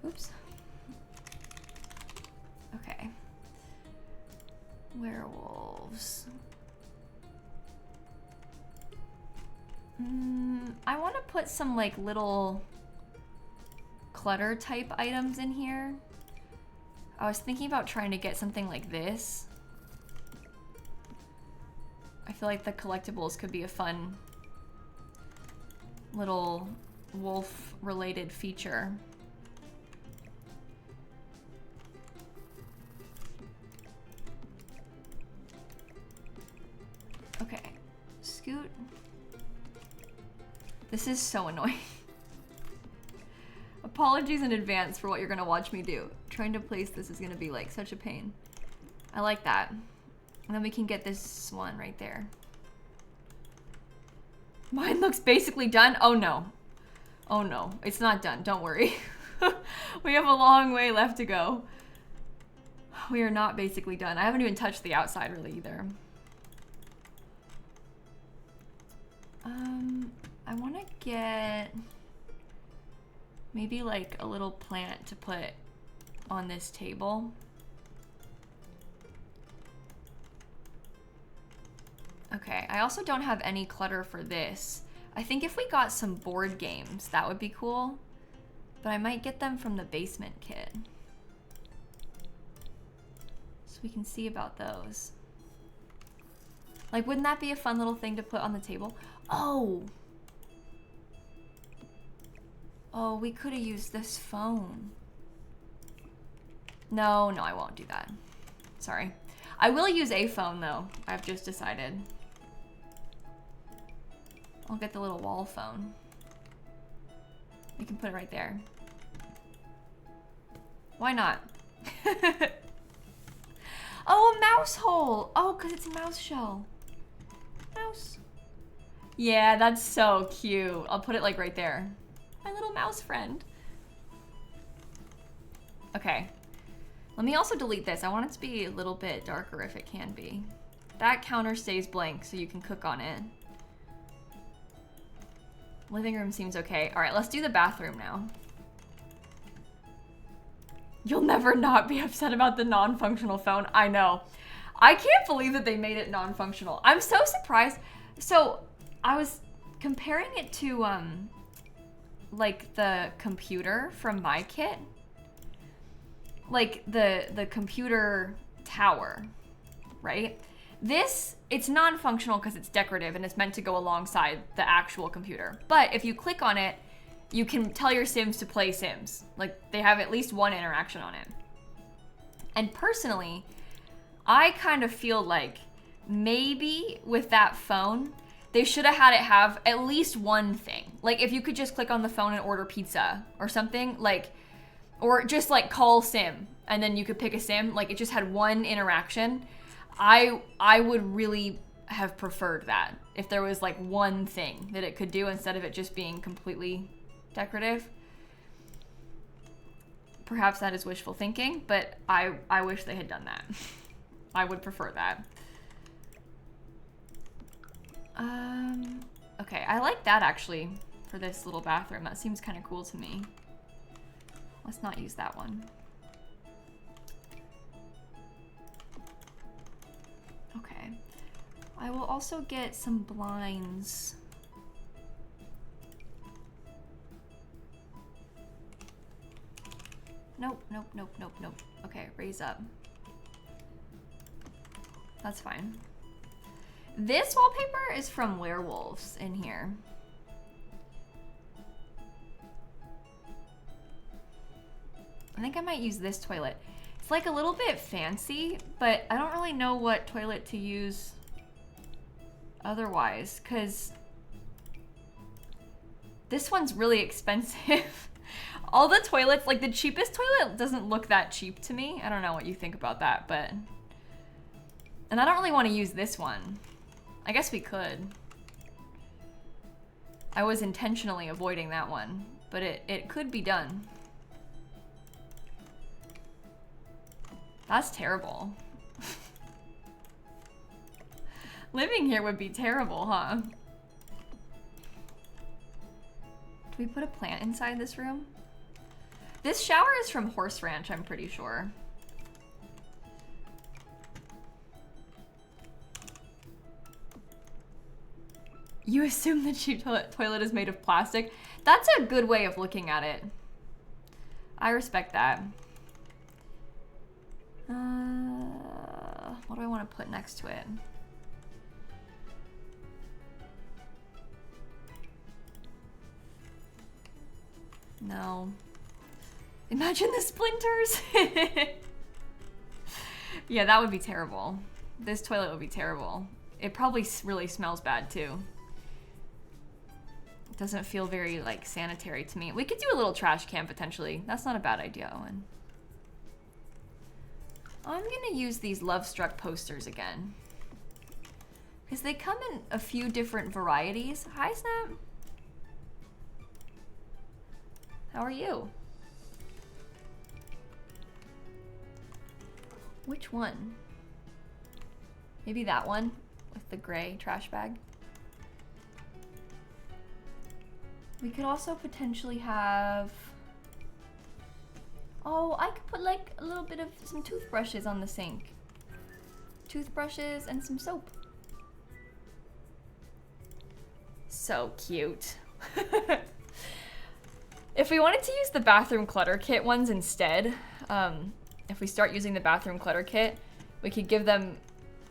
Oops. Okay. Werewolves. I want to put some like little clutter type items in here. I was thinking about trying to get something like this. I feel like the collectibles could be a fun little wolf related feature. Okay, scoot. This is so annoying. Apologies in advance for what you're gonna watch me do. Trying to place this is gonna be like such a pain. I like that. And then we can get this one right there. Mine looks basically done. Oh no. Oh no, it's not done, don't worry. We have a long way left to go. We are not basically done. I haven't even touched the outside really either. I want to get maybe like a little plant to put on this table. Okay, I also don't have any clutter for this. I think if we got some board games, that would be cool. But I might get them from the basement kit. So we can see about those. Like, wouldn't that be a fun little thing to put on the table? Oh! Oh, we could have used this phone. No, no, I won't do that. Sorry. I will use a phone, though. I've just decided. I'll get the little wall phone. We can put it right there. Why not? Oh, a mouse hole! Oh, because it's a mouse shell. Mouse. Yeah, that's so cute. I'll put it like right there. My little mouse friend. Okay. Let me also delete this. I want it to be a little bit darker if it can be. That counter stays blank so you can cook on it. Living room seems okay. All right, let's do the bathroom now. You'll never not be upset about the non-functional phone. I know. I can't believe that they made it non-functional. I'm so surprised. So I was comparing it to like the computer from my kit. Like the computer tower, right? This, it's non-functional because it's decorative and it's meant to go alongside the actual computer. But if you click on it, you can tell your Sims to play Sims. Like, they have at least one interaction on it. And personally, I kind of feel like maybe with that phone, they should have had it have at least one thing. Like, if you could just click on the phone and order pizza or something, like, or just like call Sim and then you could pick a Sim, like it just had one interaction. I would really have preferred that if there was like one thing that it could do instead of it just being completely decorative. Perhaps that is wishful thinking, but I wish they had done that. I would prefer that. Okay, I like that actually for this little bathroom. That seems kind of cool to me. Let's not use that one. Okay. I will also get some blinds. Nope, nope, nope, nope, nope. Okay, raise up. That's fine. This wallpaper is from Werewolves in here. I think I might use this toilet. It's like a little bit fancy, but I don't really know what toilet to use otherwise, because this one's really expensive. All the toilets, like the cheapest toilet doesn't look that cheap to me. I don't know what you think about that, but... And I don't really want to use this one. I guess we could. I was intentionally avoiding that one, but it could be done. That's terrible. Living here would be terrible, huh? Do we put a plant inside this room? This shower is from Horse Ranch, I'm pretty sure. You assume the cheap toilet is made of plastic? That's a good way of looking at it. I respect that. What do I want to put next to it? No. Imagine the splinters. Yeah, that would be terrible. This toilet would be terrible. It probably really smells bad too. It doesn't feel very like sanitary to me. We could do a little trash can potentially. That's not a bad idea, Owen. I'm gonna use these Love Struck posters again, because they come in a few different varieties. Hi, Snap. How are you? Which one? Maybe that one with the gray trash bag. We could also potentially have... Oh, I could put like a little bit of some toothbrushes on the sink. Toothbrushes and some soap. So cute. If we wanted to use the bathroom clutter kit ones instead, if we start using the bathroom clutter kit, we could give them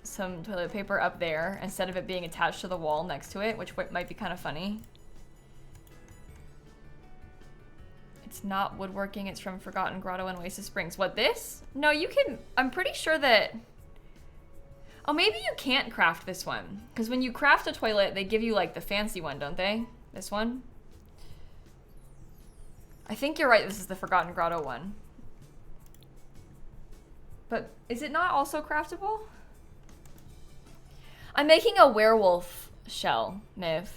some toilet paper up there instead of it being attached to the wall next to it, which might be kind of funny. It's not woodworking, it's from Forgotten Grotto and Oasis Springs. What, this? No, you can, I'm pretty sure that, oh, maybe you can't craft this one. Because when you craft a toilet, they give you like the fancy one, don't they? This one? I think you're right, this is the Forgotten Grotto one. But is it not also craftable? I'm making a werewolf shell, Niv.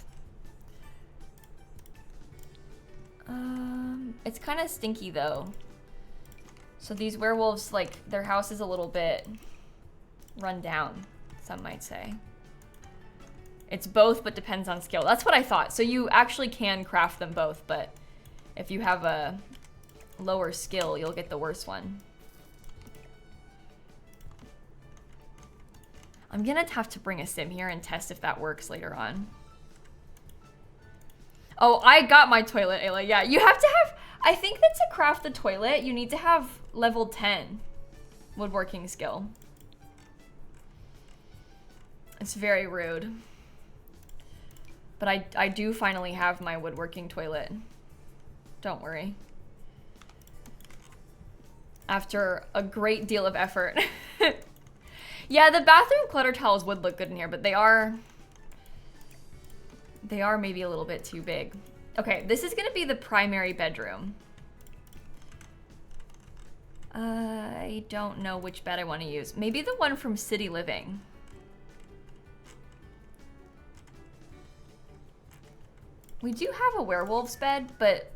It's kind of stinky though. So these werewolves, like, their house is a little bit run down, some might say. It's both, but depends on skill. That's what I thought. So you actually can craft them both, but if you have a lower skill, you'll get the worse one. I'm gonna have to bring a sim here and test if that works later on. Oh, I got my toilet, Ayla. Yeah, you have to have, I think that to craft the toilet, you need to have level 10 woodworking skill. It's very rude. But I do finally have my woodworking toilet. Don't worry. After a great deal of effort. Yeah, the bathroom clutter tiles would look good in here, but they are maybe a little bit too big. Okay, this is gonna be the primary bedroom. I don't know which bed I want to use. Maybe the one from City Living. We do have a werewolf's bed, but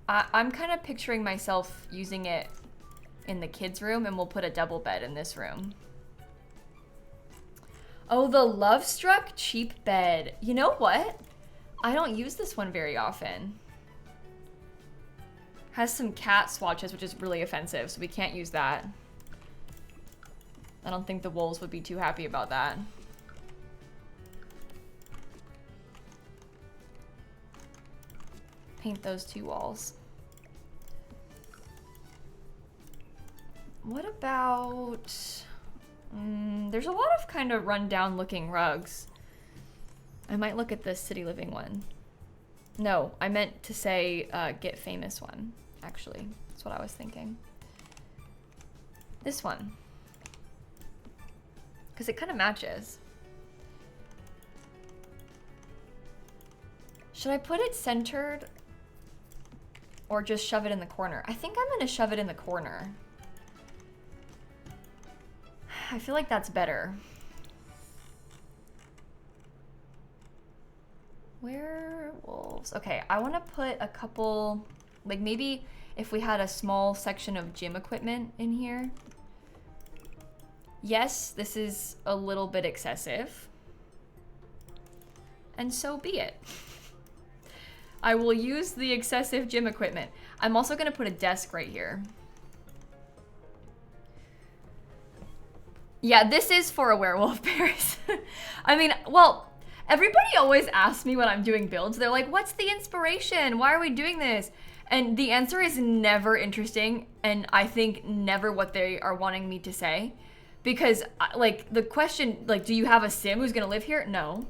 I'm kind of picturing myself using it in the kids' room, and we'll put a double bed in this room. Oh, the Love Struck cheap bed. You know what? I don't use this one very often. Has some cat swatches, which is really offensive, so we can't use that. I don't think the wolves would be too happy about that. Paint those two walls. What about... there's a lot of kind of run-down looking rugs. I might look at the City Living one. No, I meant to say Get Famous one, actually. That's what I was thinking. This one. Because it kind of matches. Should I put it centered or just shove it in the corner? I think I'm gonna shove it in the corner. I feel like that's better. Werewolves. Okay, I want to put a couple, like maybe if we had a small section of gym equipment in here. Yes, this is a little bit excessive. And so be it. I will use the excessive gym equipment. I'm also going to put a desk right here. Yeah, this is for a werewolf, Paris. I mean, well, everybody always asks me when I'm doing builds, they're like, what's the inspiration? Why are we doing this? And the answer is never interesting, and I think never what they are wanting me to say. Because, like, the question, like, do you have a sim who's gonna live here? No.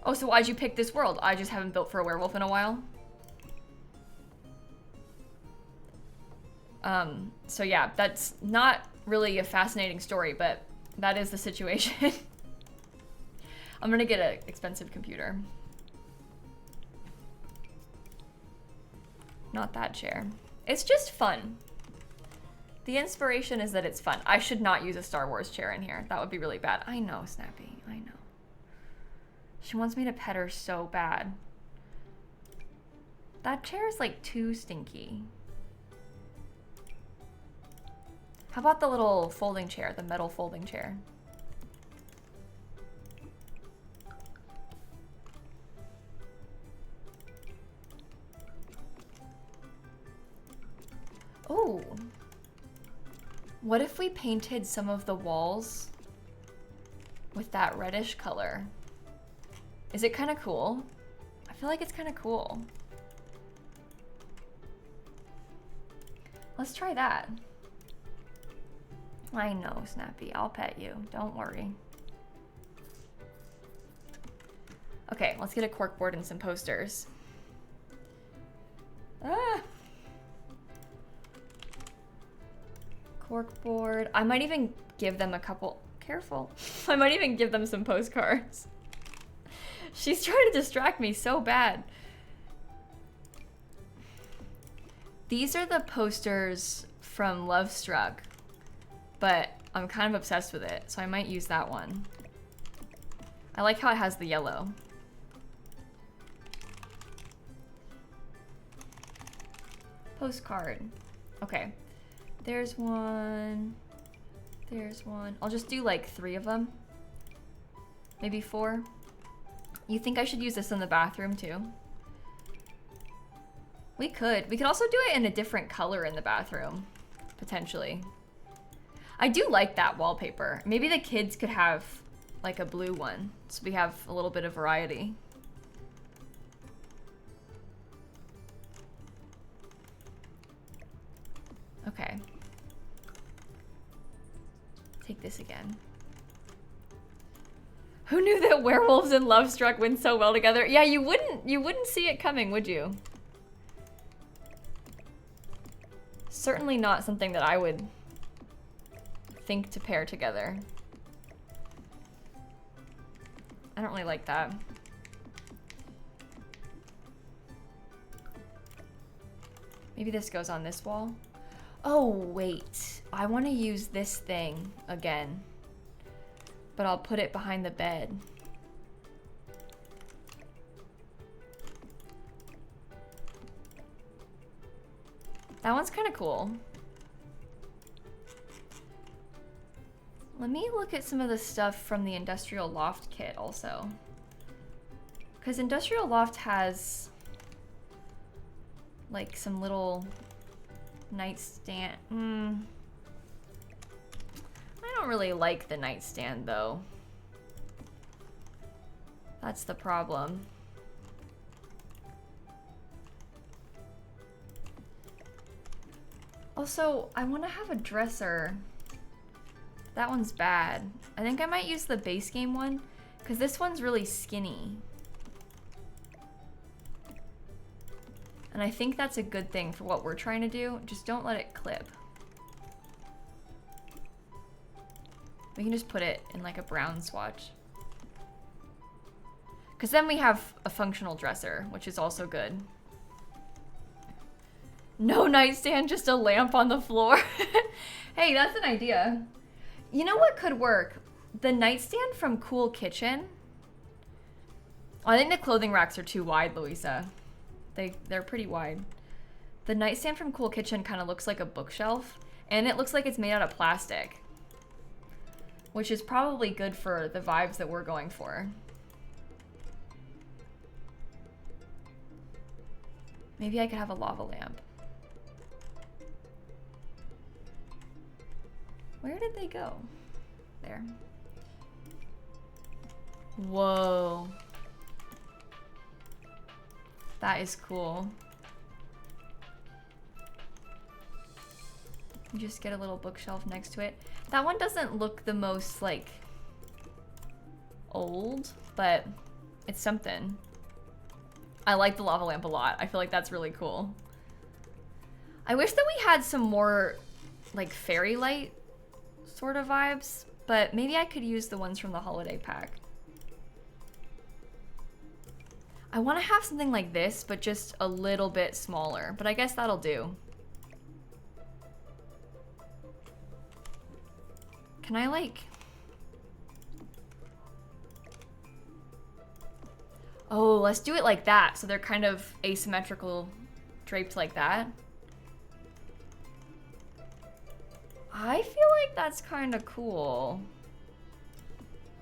Oh, so why'd you pick this world? I just haven't built for a werewolf in a while. So yeah, that's not really a fascinating story, but that is the situation. I'm gonna get an expensive computer. Not that chair. It's just fun. The inspiration is that it's fun. I should not use a Star Wars chair in here. That would be really bad. I know, Snappy. I know. She wants me to pet her so bad. That chair is like too stinky. How about the little folding chair, the metal folding chair? Oh. What if we painted some of the walls with that reddish color? Is it kind of cool? I feel like it's kind of cool. Let's try that. I know, Snappy. I'll pet you. Don't worry. Okay, let's get a corkboard and some posters. Ah! Corkboard. I might even give them a couple. Careful. I might even give them some postcards. She's trying to distract me so bad. These are the posters from Love Struck, but I'm kind of obsessed with it, so I might use that one. I like how it has the yellow. Postcard. Okay. There's one. There's one. I'll just do like 3 of them. Maybe 4. You think I should use this in the bathroom too? We could. We could also do it in a different color in the bathroom, potentially. I do like that wallpaper. Maybe the kids could have like a blue one, so we have a little bit of variety. Okay. Take this again. Who knew that werewolves and Love Struck went so well together? Yeah, you wouldn't see it coming, would you? Certainly not something that I would think to pair together. I don't really like that. Maybe this goes on this wall. Oh, wait. I want to use this thing again, but I'll put it behind the bed. That one's kind of cool. Let me look at some of the stuff from the Industrial Loft kit also. Because Industrial Loft has like some little nightstand. I don't really like the nightstand though. That's the problem. Also, I want to have a dresser. That one's bad. I think I might use the base game one because this one's really skinny. And I think that's a good thing for what we're trying to do. Just don't let it clip. We can just put it in like a brown swatch. Because then we have a functional dresser, which is also good. No nightstand, just a lamp on the floor. Hey, that's an idea. You know what could work? The nightstand from Cool Kitchen. I think the clothing racks are too wide, Louisa. They're pretty wide. The nightstand from Cool Kitchen kind of looks like a bookshelf, and it looks like it's made out of plastic, which is probably good for the vibes that we're going for. Maybe I could have a lava lamp. Where did they go? There. Whoa. That is cool. You just get a little bookshelf next to it. That one doesn't look the most, like, old, but it's something. I like the lava lamp a lot. I feel like that's really cool. I wish that we had some more, like, fairy light sort of vibes, but maybe I could use the ones from the holiday pack. I want to have something like this, but just a little bit smaller, but I guess that'll do. Can I, like... Oh, let's do it like that, so they're kind of asymmetrical, draped like that. I feel like that's kind of cool.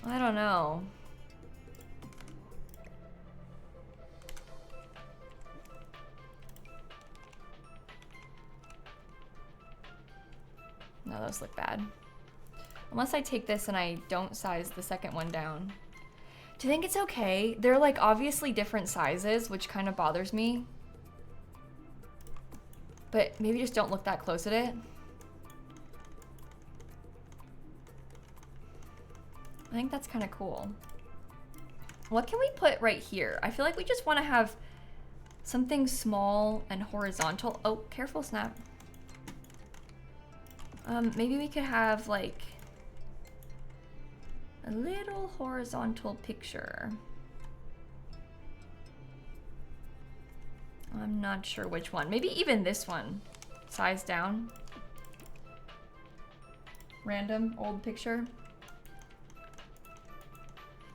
I don't know. No, those look bad. Unless I take this and I don't size the second one down. Do you think it's okay? They're like obviously different sizes, which kind of bothers me. But maybe just don't look that close at it. I think that's kind of cool. What can we put right here? I feel like we just want to have something small and horizontal. Oh, careful, snap. Maybe we could have like a little horizontal picture. I'm not sure which one. Maybe even this one. Size down. Random old picture.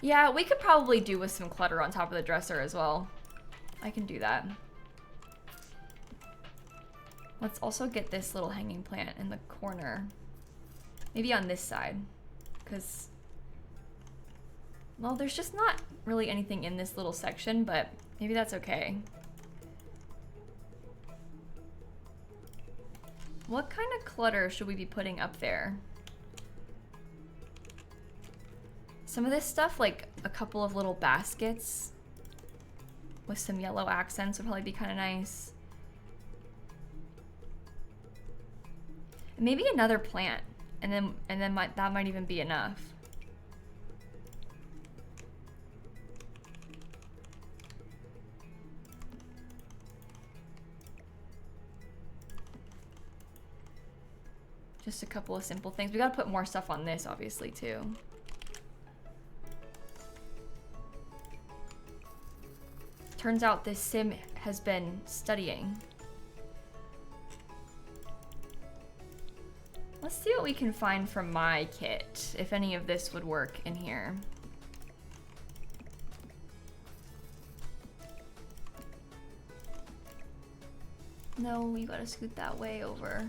Yeah, we could probably do with some clutter on top of the dresser as well. I can do that. Let's also get this little hanging plant in the corner. Maybe on this side, because, well, there's just not really anything in this little section, but maybe that's okay. What kind of clutter should we be putting up there? Some of this stuff, like a couple of little baskets with some yellow accents would probably be kind of nice. And maybe another plant, and then that might even be enough. Just a couple of simple things. We gotta put more stuff on this, obviously, too. Turns out this sim has been studying. Let's see what we can find from my kit, if any of this would work in here. No, you gotta scoot that way over.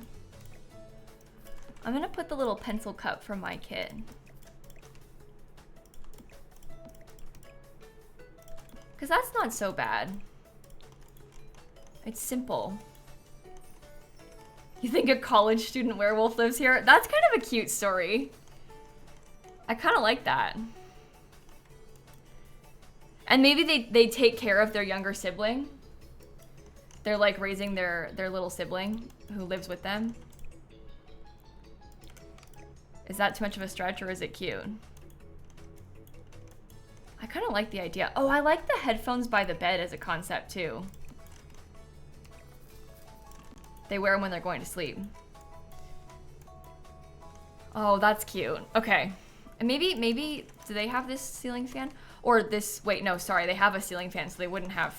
I'm gonna put the little pencil cup from my kit. Because that's not so bad. It's simple. You think a college student werewolf lives here? That's kind of a cute story. I kind of like that. And maybe they take care of their younger sibling. They're like raising their little sibling who lives with them. Is that too much of a stretch, or is it cute? I kind of like the idea. Oh, I like the headphones by the bed as a concept too. They wear them when they're going to sleep. Oh, that's cute. Okay. And maybe, do they have this ceiling fan? Or this, wait, no, sorry, they have a ceiling fan, so they wouldn't have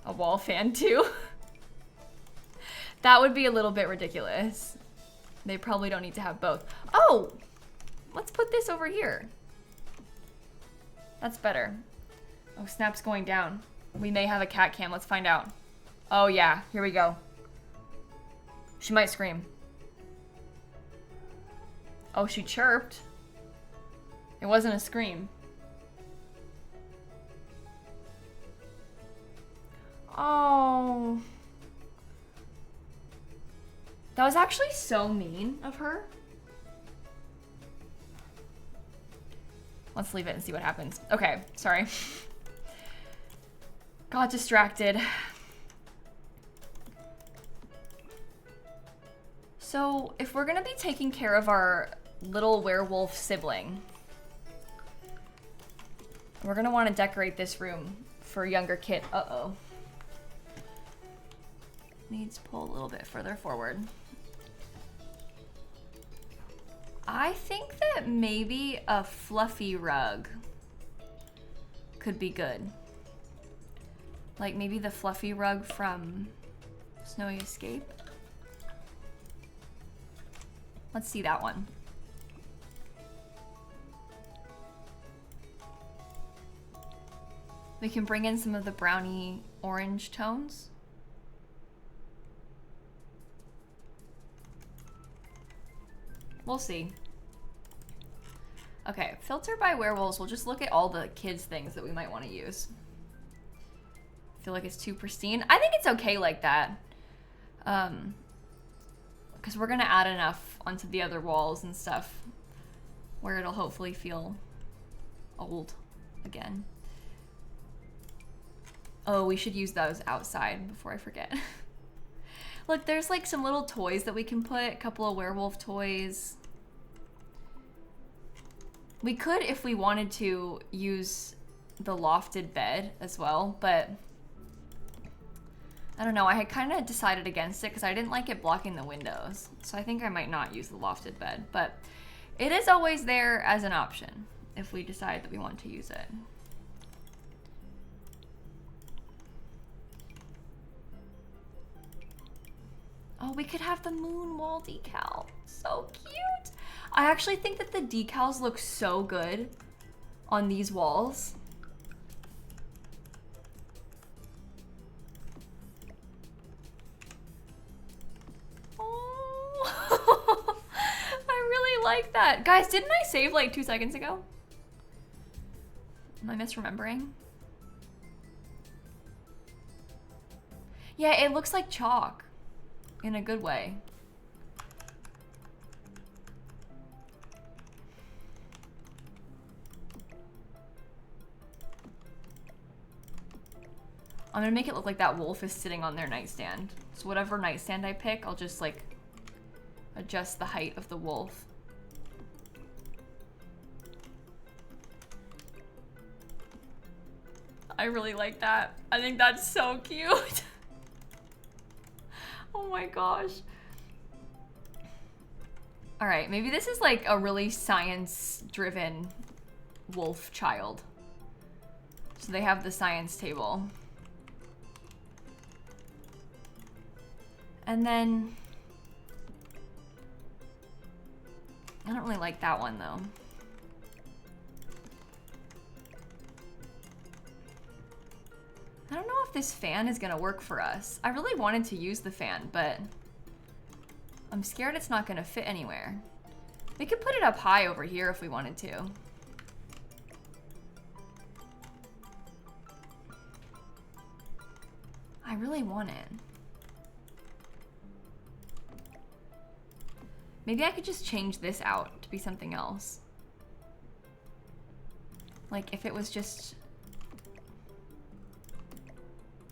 a wall fan too. That would be a little bit ridiculous. They probably don't need to have both. Oh, let's put this over here. That's better. Oh, Snap's going down. We may have a cat cam, let's find out. Oh yeah, here we go. She might scream. Oh, she chirped. It wasn't a scream. Oh. That was actually so mean of her. Let's leave it and see what happens. Okay, sorry. Got distracted. So, if we're gonna be taking care of our little werewolf sibling, we're gonna wanna decorate this room for a younger kid. Uh-oh. Needs to pull a little bit further forward. I think that maybe a fluffy rug could be good. Like maybe the fluffy rug from Snowy Escape. Let's see that one. We can bring in some of the brownie orange tones. We'll see. Okay, filter by werewolves. We'll just look at all the kids' things that we might want to use. I feel like it's too pristine. I think it's okay like that. Because we're gonna add enough onto the other walls and stuff where it'll hopefully feel old again. Oh, we should use those outside before I forget. Look, there's like some little toys that we can put, a couple of werewolf toys. We could, if we wanted to, use the lofted bed as well, but I don't know, I had kind of decided against it because I didn't like it blocking the windows. So I think I might not use the lofted bed, but it is always there as an option if we decide that we want to use it. Oh, we could have the moon wall decal. So cute. I actually think that the decals look so good on these walls. Oh, I really like that. Guys, didn't I save like 2 seconds ago? Am I misremembering? Yeah, it looks like chalk. In a good way. I'm gonna make it look like that wolf is sitting on their nightstand. So whatever nightstand I pick, I'll just like adjust the height of the wolf. I really like that. I think that's so cute. Oh my gosh. All right, maybe this is like a really science-driven wolf child. So they have the science table. And then, I don't really like that one though. I don't know if this fan is gonna work for us. I really wanted to use the fan, but I'm scared it's not gonna fit anywhere. We could put it up high over here if we wanted to. I really want it. Maybe I could just change this out to be something else. Like if it was just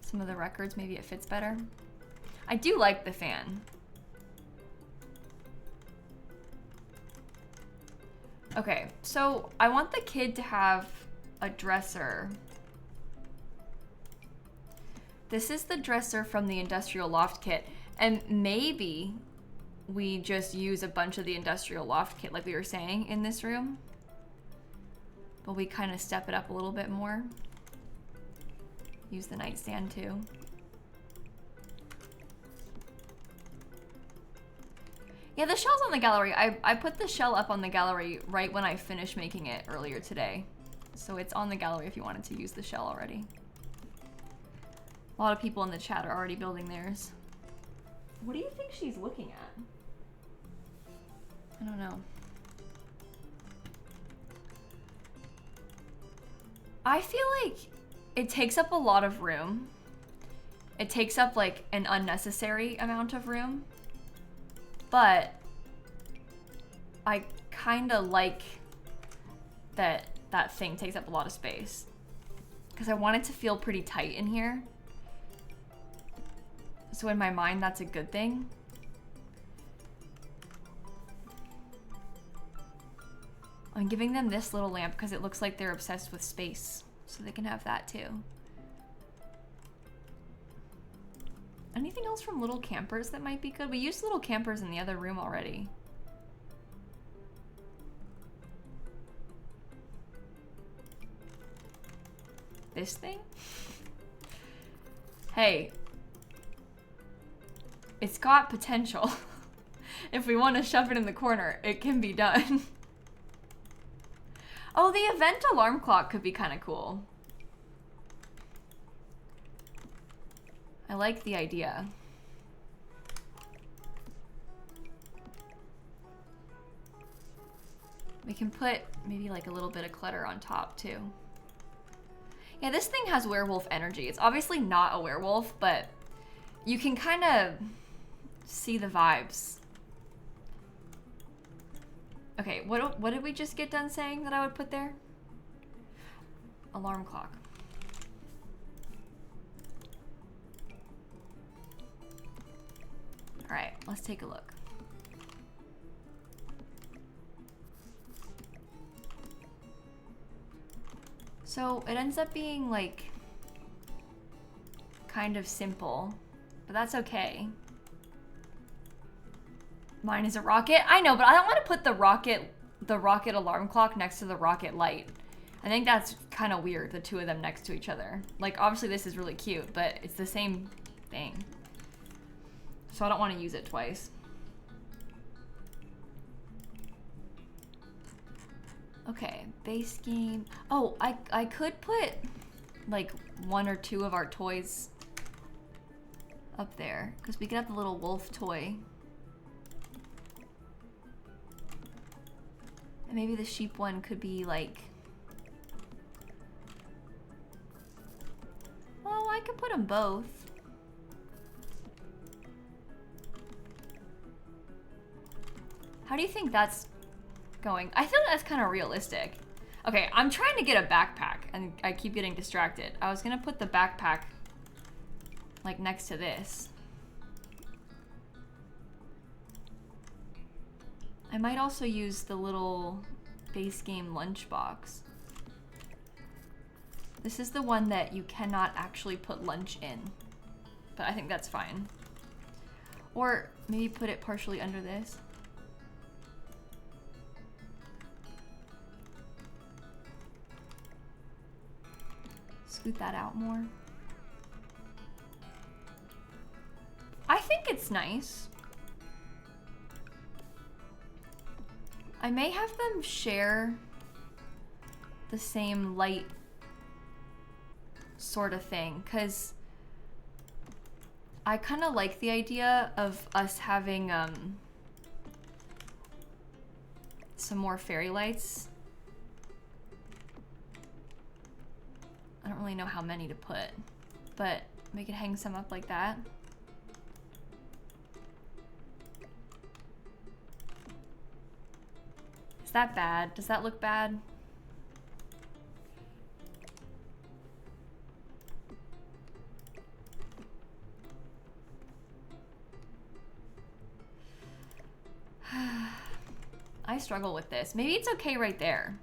some of the records, maybe it fits better. I do like the fan. Okay, so I want the kid to have a dresser. This is the dresser from the Industrial Loft Kit, and maybe we just use a bunch of the Industrial Loft Kit like we were saying in this room. but we kind of step it up a little bit more. Use the nightstand too. Yeah, the shell's on the gallery. I put the shell up on the gallery right when I finished making it earlier today. So it's on the gallery if you wanted to use the shell already. A lot of people in the chat are already building theirs. What do you think she's looking at? I don't know. I feel like it takes up a lot of room. It takes up like an unnecessary amount of room. But I kind of like that that thing takes up a lot of space because I want it to feel pretty tight in here. So in my mind, that's a good thing. I'm giving them this little lamp because it looks like they're obsessed with space, so they can have that too. Anything else from Little Campers that might be good? We used Little Campers in the other room already. This thing? Hey, it's got potential. If we want to shove it in the corner, it can be done. Oh, the event alarm clock could be kind of cool. I like the idea. We can put maybe like a little bit of clutter on top too. Yeah, this thing has werewolf energy. It's obviously not a werewolf, but you can kind of see the vibes. Okay, what did we just get done saying that I would put there? Alarm clock. All right, let's take a look. So it ends up being like kind of simple, but that's okay. Mine is a rocket. I know, but I don't want to put the rocket alarm clock next to the rocket light. I think that's kind of weird, the two of them next to each other. Like, obviously this is really cute, but it's the same thing. So I don't want to use it twice. Okay, base game. Oh, I could put like one or two of our toys up there because we could have the little wolf toy. And maybe the sheep one could be like, well, I could put them both. How do you think that's going? I feel that's kind of realistic. Okay, I'm trying to get a backpack and I keep getting distracted. I was gonna put the backpack like next to this. I might also use the little base game lunchbox. This is the one that you cannot actually put lunch in, but I think that's fine. Or maybe put it partially under this. Scoot that out more. I think it's nice. I may have them share the same light sort of thing, because I kind of like the idea of us having some more fairy lights. I don't really know how many to put, but we could hang some up like that. Is that bad? Does that look bad? I struggle with this. Maybe it's okay right there.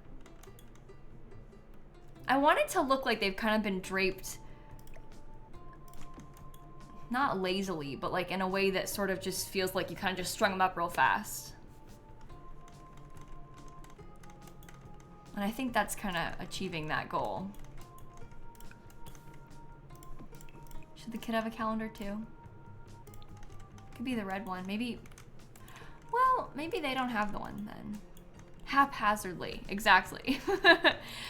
I want it to look like they've kind of been draped, not lazily, but like in a way that sort of just feels like you kind of just strung them up real fast. And I think that's kind of achieving that goal. Should the kid have a calendar too? Could be the red one. Maybe, well, maybe they don't have the one then. Haphazardly, exactly.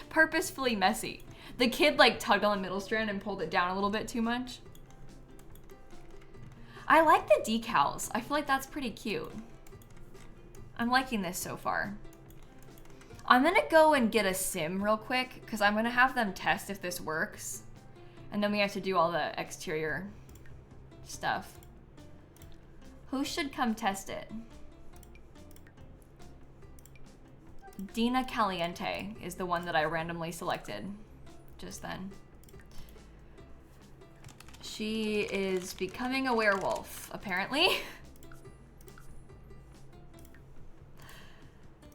Purposefully messy. The kid like tugged on the middle strand and pulled it down a little bit too much. I like the decals. I feel like that's pretty cute. I'm liking this so far. I'm gonna go and get a sim real quick because I'm gonna have them test if this works. And then we have to do all the exterior stuff. Who should come test it? Dina Caliente is the one that I randomly selected just then. She is becoming a werewolf, apparently.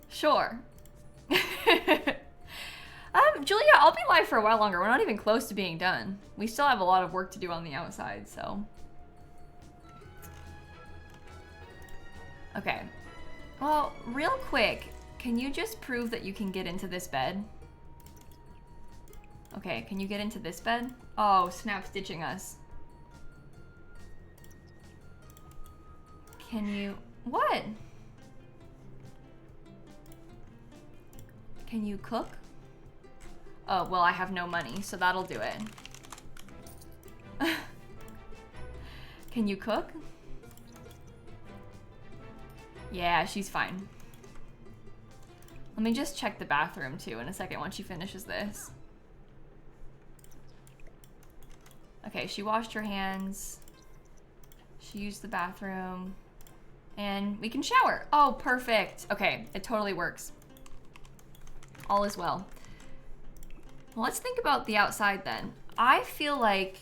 Sure. Julia, I'll be live for a while longer. We're not even close to being done. We still have a lot of work to do on the outside, so. Okay. Well, real quick, can you just prove that you can get into this bed? Okay, can you get into this bed? Oh, Snap's ditching us. Can you... What? Can you cook? Oh, well, I have no money, so that'll do it. Can you cook? Yeah, she's fine. Let me just check the bathroom, too, in a second once she finishes this. Okay, she washed her hands. She used the bathroom. And we can shower. Oh, perfect. Okay, it totally works. All is well. Well, let's think about the outside then. I feel like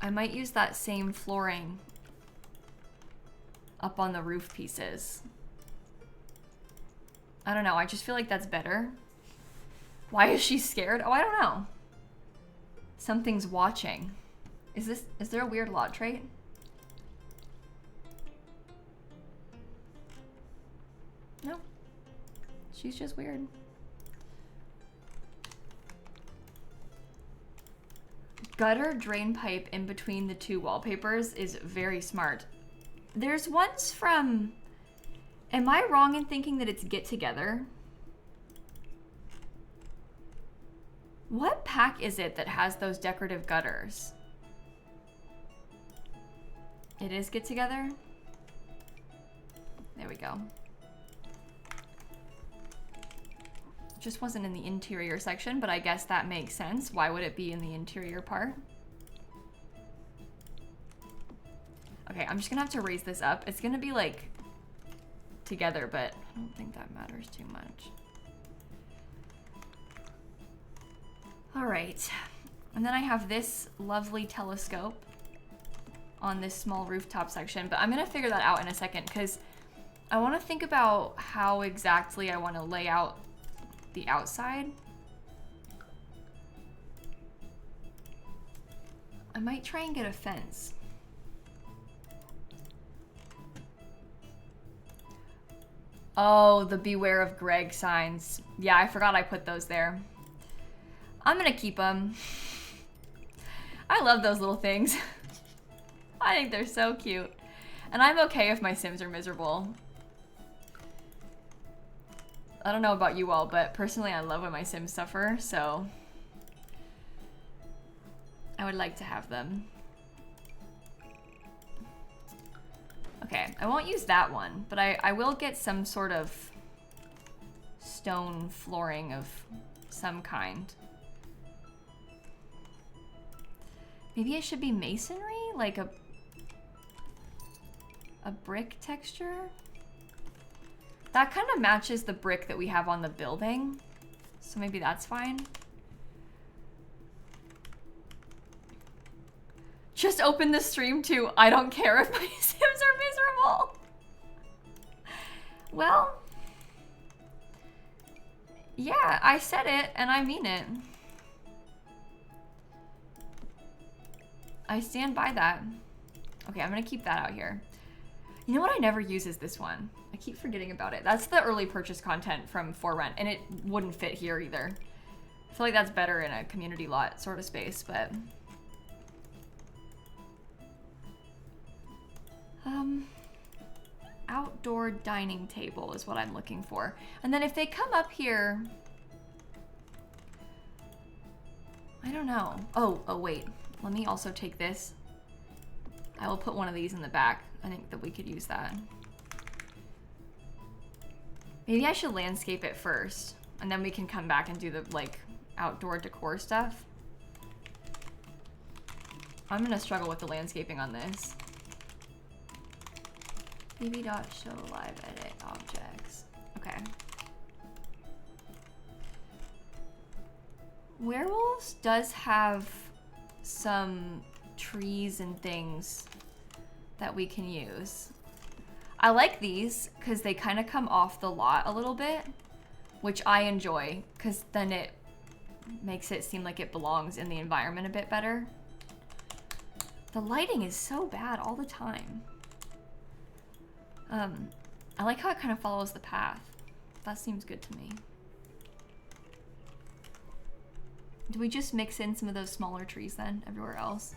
I might use that same flooring up on the roof pieces. I don't know. I just feel like that's better. Why is she scared? Oh, I don't know. Something's watching. Is there a weird lot trait? No. She's just weird. Gutter drain pipe in between the two wallpapers is very smart. There's ones from... Am I wrong in thinking that it's Get Together? What pack is it that has those decorative gutters? It is Get Together? There we go. Just wasn't in the interior section, but I guess that makes sense. Why would it be in the interior part? Okay, I'm just gonna have to raise this up. It's gonna be like together, but I don't think that matters too much. All right, and then I have this lovely telescope on this small rooftop section, but I'm gonna figure that out in a second because I wanna think about how exactly I wanna lay out the outside. I might try and get a fence. Oh, the beware of Greg signs. Yeah, I forgot I put those there. I'm gonna keep them. I love those little things. I think they're so cute. And I'm okay if my Sims are miserable. I don't know about you all, but personally I love when my Sims suffer, so I would like to have them. Okay, I won't use that one, but I will get some sort of stone flooring of some kind. Maybe it should be masonry, like a brick texture? That kind of matches the brick that we have on the building, so maybe that's fine. Just open the stream to I don't care if my Sims are miserable. Well, yeah, I said it and I mean it. I stand by that. Okay, I'm gonna keep that out here. You know what I never use is this one. I keep forgetting about it. That's the early purchase content from For Rent, and it wouldn't fit here either. I feel like that's better in a community lot sort of space, but... outdoor dining table is what I'm looking for. And then if they come up here... I don't know. Oh, wait. Let me also take this. I will put one of these in the back. I think that we could use that. Maybe I should landscape it first, and then we can come back and do the, like, outdoor decor stuff. I'm gonna struggle with the landscaping on this. BB.show live edit objects. Okay. Werewolves does have some trees and things that we can use. I like these because they kind of come off the lot a little bit, which I enjoy because then it makes it seem like it belongs in the environment a bit better. The lighting is so bad all the time. I like how it kind of follows the path. That seems good to me. Do we just mix in some of those smaller trees then everywhere else?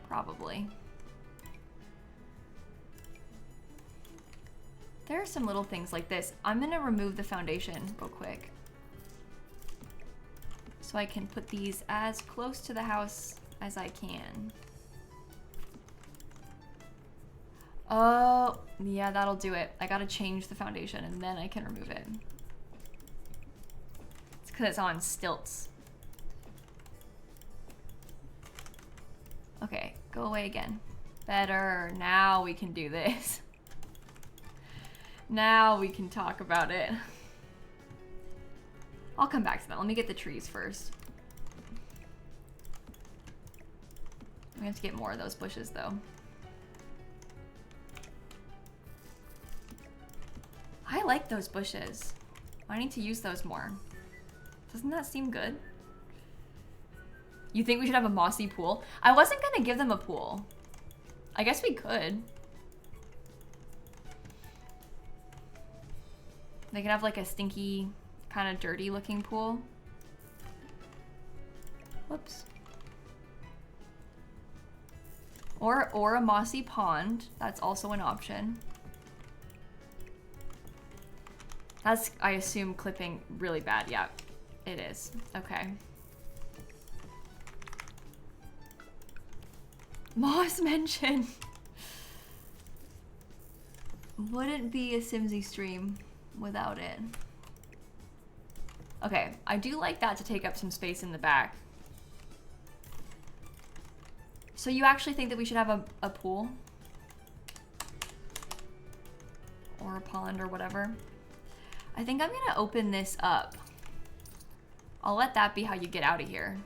Probably. There are some little things like this. I'm gonna remove the foundation real quick, so I can put these as close to the house as I can. Oh, yeah, that'll do it. I gotta change the foundation and then I can remove it. It's because it's on stilts. Okay, go away again. Better. Now we can do this. Now we can talk about it. I'll come back to that. Let me get the trees first. We have to get more of those bushes though. I like those bushes. I need to use those more. Doesn't that seem good? You think we should have a mossy pool? I wasn't gonna give them a pool. I guess we could. They could have like a stinky, kind of dirty looking pool. Whoops. Or a mossy pond. That's also an option. That's, I assume, clipping really bad. Yeah, it is. Okay. Moss mention. Wouldn't be a Simsie stream without it. Okay, I do like that to take up some space in the back. So you actually think that we should have a pool? Or a pond or whatever? I think I'm gonna open this up. I'll let that be how you get out of here.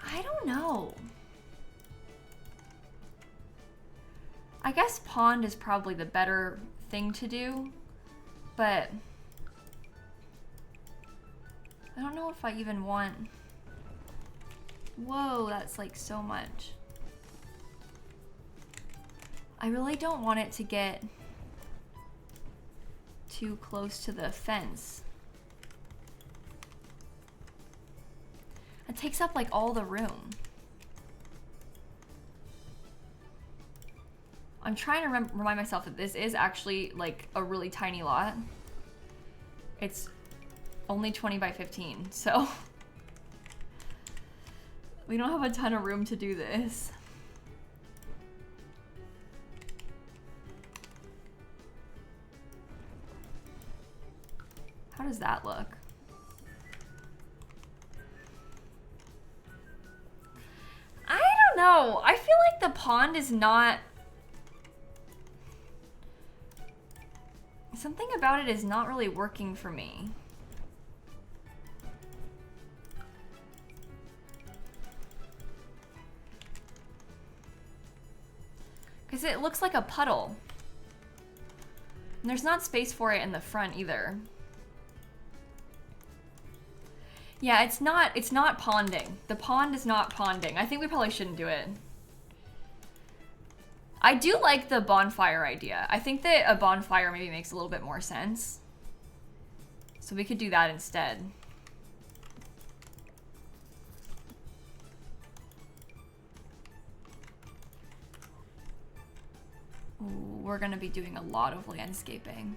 I don't know. I guess pond is probably the better thing to do, but I don't know if I even want... Whoa, that's like so much. I really don't want it to get too close to the fence. It takes up like all the room. I'm trying to remind myself that this is actually like a really tiny lot. It's only 20 by 15, so we don't have a ton of room to do this. How does that look? I don't know. I feel like the pond is not... Something about it is not really working for me. Because it looks like a puddle. And there's not space for it in the front either. Yeah, it's not ponding. The pond is not ponding. I think we probably shouldn't do it. I do like the bonfire idea. I think that a bonfire maybe makes a little bit more sense. So we could do that instead. Ooh, we're gonna be doing a lot of landscaping.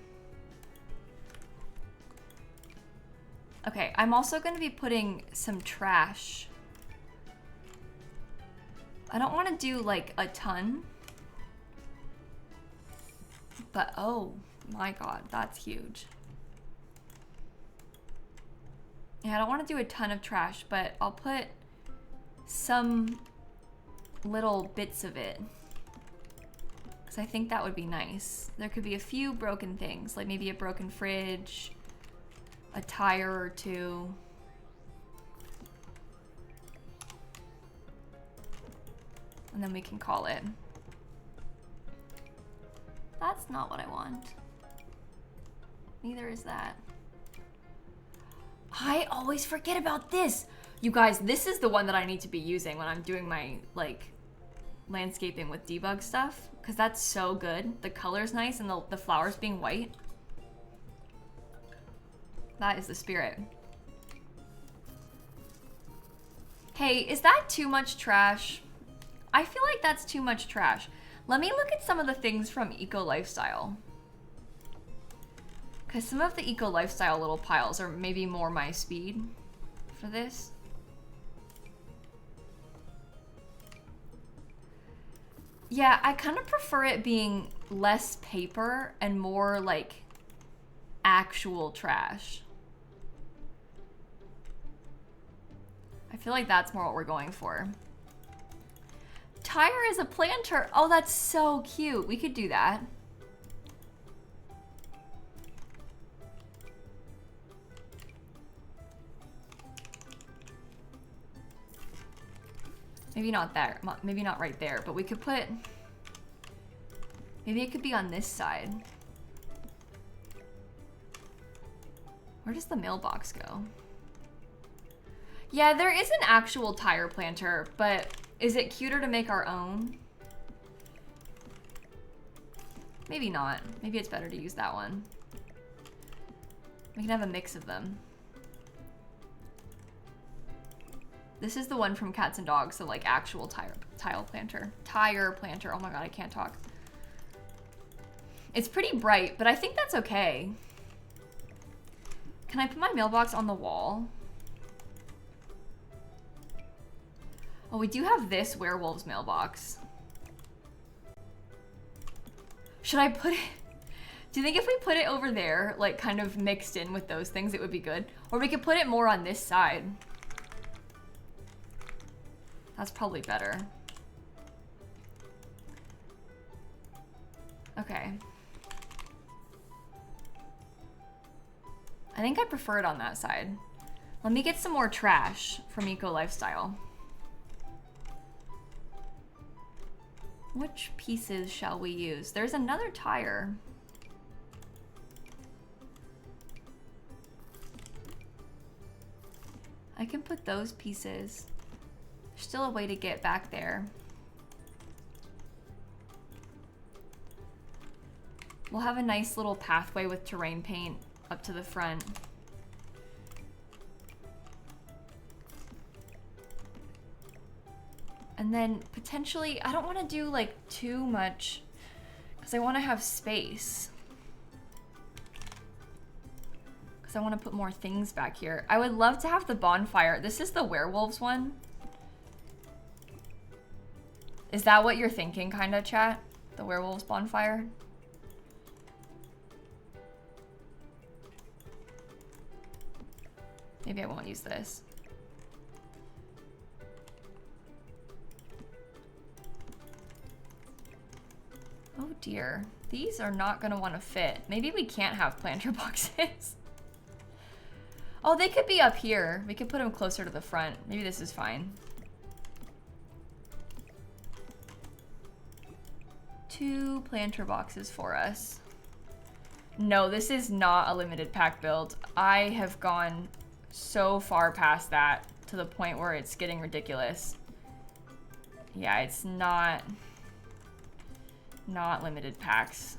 Okay, I'm also gonna be putting some trash. I don't wanna do like a ton. But oh my god, that's huge. Yeah, I don't want to do a ton of trash, but I'll put some little bits of it. Because I think that would be nice. There could be a few broken things, like maybe a broken fridge, a tire or two. And then we can call it. That's not what I want. Neither is that. I always forget about this. You guys, this is the one that I need to be using when I'm doing my like landscaping with debug stuff, because that's so good. The color's nice and the flowers being white. That is the spirit. Hey, is that too much trash? I feel like that's too much trash. Let me look at some of the things from Eco Lifestyle. Because some of the Eco Lifestyle little piles are maybe more my speed for this. Yeah, I kind of prefer it being less paper and more like actual trash. I feel like that's more what we're going for. Tire is a planter. Oh, that's so cute. We could do that. Maybe not there. Maybe not right there, but we could put... Maybe it could be on this side. Where does the mailbox go? Yeah, there is an actual tire planter, but is it cuter to make our own? Maybe not. Maybe it's better to use that one. We can have a mix of them. This is the one from Cats and Dogs, so like actual tile planter. Tire planter. Oh my god, I can't talk. It's pretty bright, but I think that's okay. Can I put my mailbox on the wall? Oh, we do have this werewolf's mailbox. Should I put it... Do you think if we put it over there, like kind of mixed in with those things, it would be good? Or we could put it more on this side. That's probably better. Okay. I think I prefer it on that side. Let me get some more trash from Eco Lifestyle. Which pieces shall we use? There's another tire. I can put those pieces. There's still a way to get back there. We'll have a nice little pathway with terrain paint up to the front. And then potentially, I don't want to do like too much because I want to have space. Because I want to put more things back here. I would love to have the bonfire. This is the werewolves one. Is that what you're thinking, kind of, chat? The werewolves bonfire? Maybe I won't use this. Oh dear, these are not gonna want to fit. Maybe we can't have planter boxes. Oh, they could be up here. We could put them closer to the front. Maybe this is fine. 2 planter boxes for us. No, this is not a limited pack build. I have gone so far past that to the point where it's getting ridiculous. Yeah, it's not limited packs.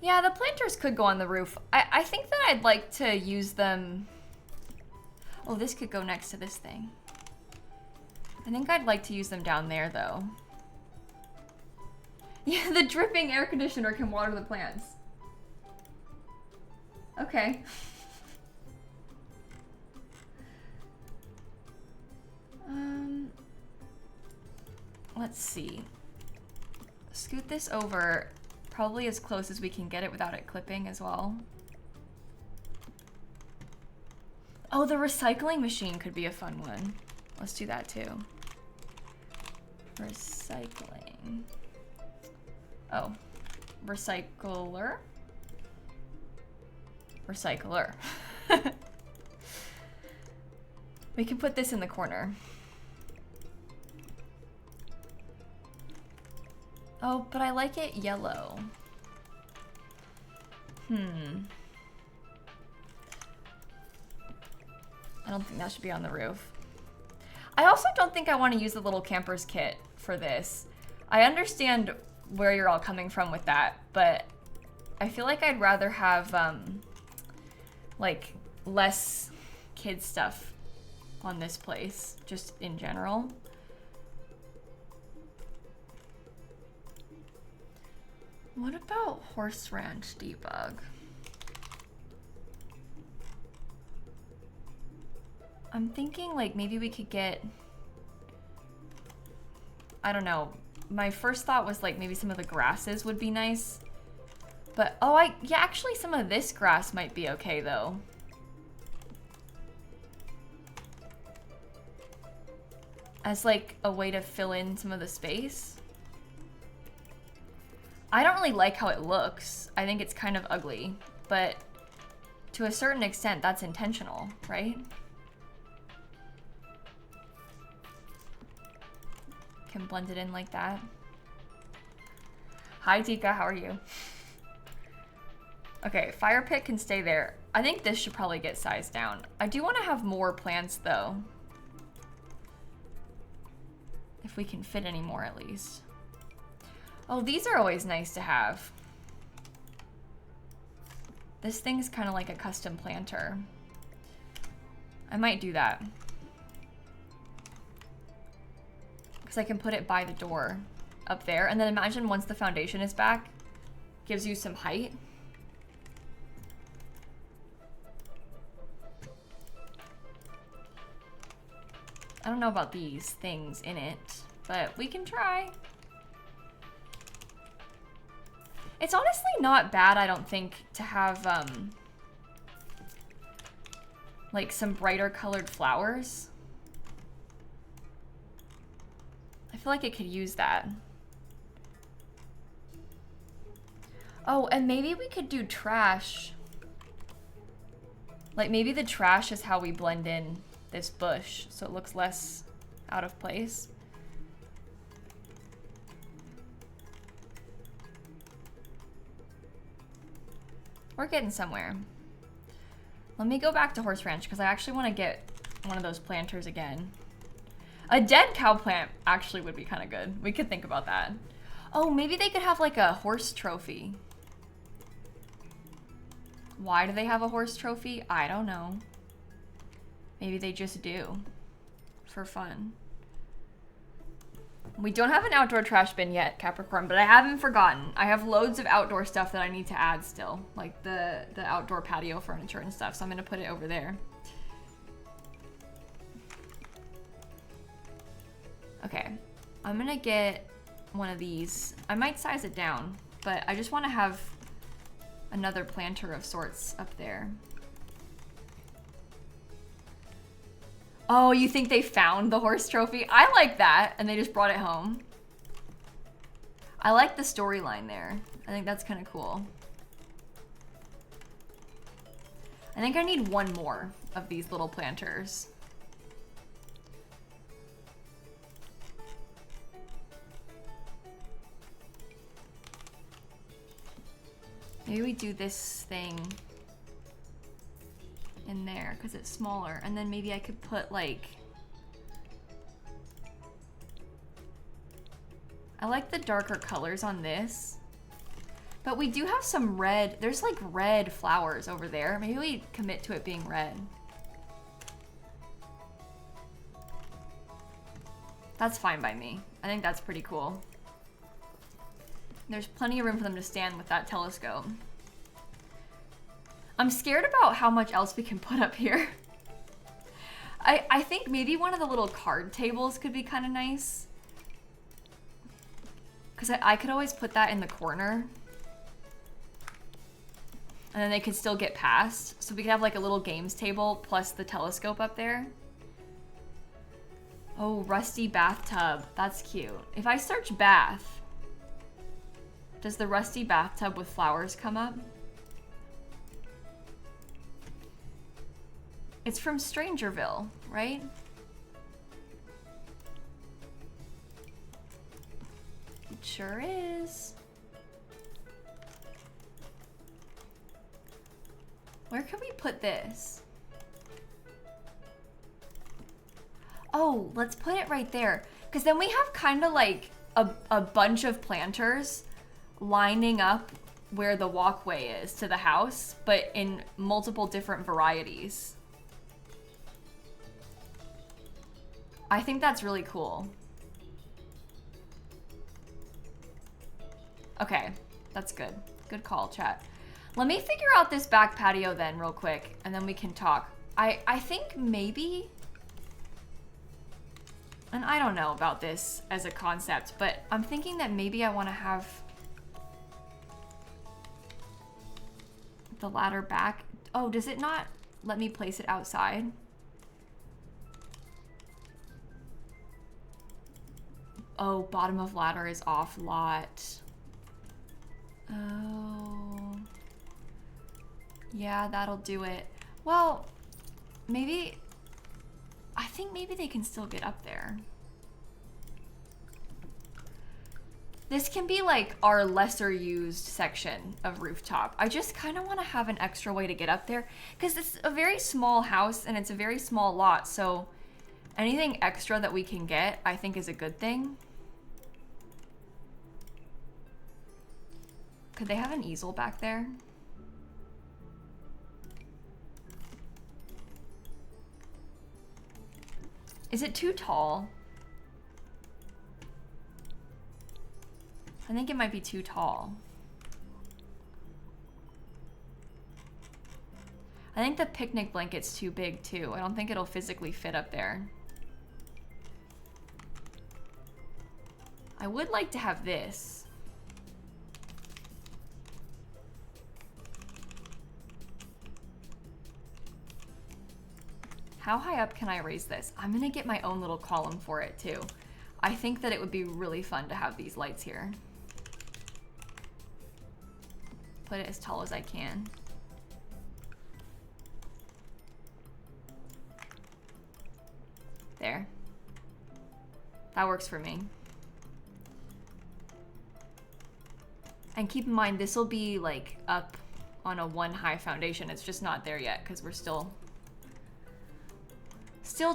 Yeah, the planters could go on the roof. I think that I'd like to use them. Oh, this could go next to this thing. I think I'd like to use them down there though. Yeah, the dripping air conditioner can water the plants. Okay. Let's see. Scoot this over probably as close as we can get it without it clipping as well. Oh, the recycling machine could be a fun one. Let's do that too. Recycling. Oh, recycler? Recycler. We can put this in the corner. Oh, but I like it yellow. I don't think that should be on the roof. I also don't think I want to use the little camper's kit for this. I understand where you're all coming from with that, but I feel like I'd rather have like less kid stuff on this place, just in general. What about Horse Ranch debug? I'm thinking like maybe we could get, I don't know. My first thought was like maybe some of the grasses would be nice. But yeah, actually some of this grass might be okay though. As like a way to fill in some of the space. I don't really like how it looks. I think it's kind of ugly, but to a certain extent that's intentional, right? Can blend it in like that. Hi Tika, how are you? Okay, fire pit can stay there. I think this should probably get sized down. I do want to have more plants though. If we can fit any more at least. Oh, these are always nice to have. This thing's kind of like a custom planter. I might do that. Because I can put it by the door up there. And then imagine once the foundation is back, gives you some height. I don't know about these things in it, but we can try. It's honestly not bad, I don't think, to have like some brighter colored flowers. I feel like it could use that. Oh, and maybe we could do trash. Like maybe the trash is how we blend in this bush so it looks less out of place. We're getting somewhere. Let me go back to Horse Ranch because I actually want to get one of those planters again. A dead cow plant actually would be kind of good. We could think about that. Oh, maybe they could have like a horse trophy. Why do they have a horse trophy? I don't know. Maybe they just do. For fun. We don't have an outdoor trash bin yet, Capricorn, but I haven't forgotten. I have loads of outdoor stuff that I need to add still, like the outdoor patio furniture and stuff, so I'm gonna put it over there. Okay, I'm gonna get one of these. I might size it down, but I just wanna have another planter of sorts up there. Oh, you think they found the horse trophy? I like that, and they just brought it home. I like the storyline there. I think that's kind of cool. I think I need one more of these little planters. Maybe we do this thing there because it's smaller. And then maybe I could put like, I like the darker colors on this. But we do have some red, there's like red flowers over there. Maybe we commit to it being red. That's fine by me. I think that's pretty cool. There's plenty of room for them to stand with that telescope. I'm scared about how much else we can put up here. I think maybe one of the little card tables could be kind of nice. Because I could always put that in the corner. And then they could still get past. So we could have like a little games table plus the telescope up there. Oh, rusty bathtub. That's cute. If I search bath, does the rusty bathtub with flowers come up? It's from Strangerville, right? It sure is. Where can we put this? Oh, let's put it right there. Because then we have kind of like a bunch of planters lining up where the walkway is to the house, but in multiple different varieties. I think that's really cool. Okay, that's good. Good call, chat. Let me figure out this back patio then real quick, and then we can talk. I think maybe, and I don't know about this as a concept, but I'm thinking that maybe I want to have the ladder back. Oh, does it not let me place it outside? Oh, bottom of ladder is off lot. Oh. Yeah, that'll do it. Well, maybe, I think maybe they can still get up there. This can be like our lesser used section of rooftop. I just kind of want to have an extra way to get up there because it's a very small house and it's a very small lot. So anything extra that we can get, I think is a good thing. Could they have an easel back there? Is it too tall? I think it might be too tall. I think the picnic blanket's too big too. I don't think it'll physically fit up there. I would like to have this. How high up can I raise this? I'm gonna get my own little column for it too. I think that it would be really fun to have these lights here. Put it as tall as I can. There. That works for me. And keep in mind, this will be like up on a 1 high foundation. It's just not there yet because we're still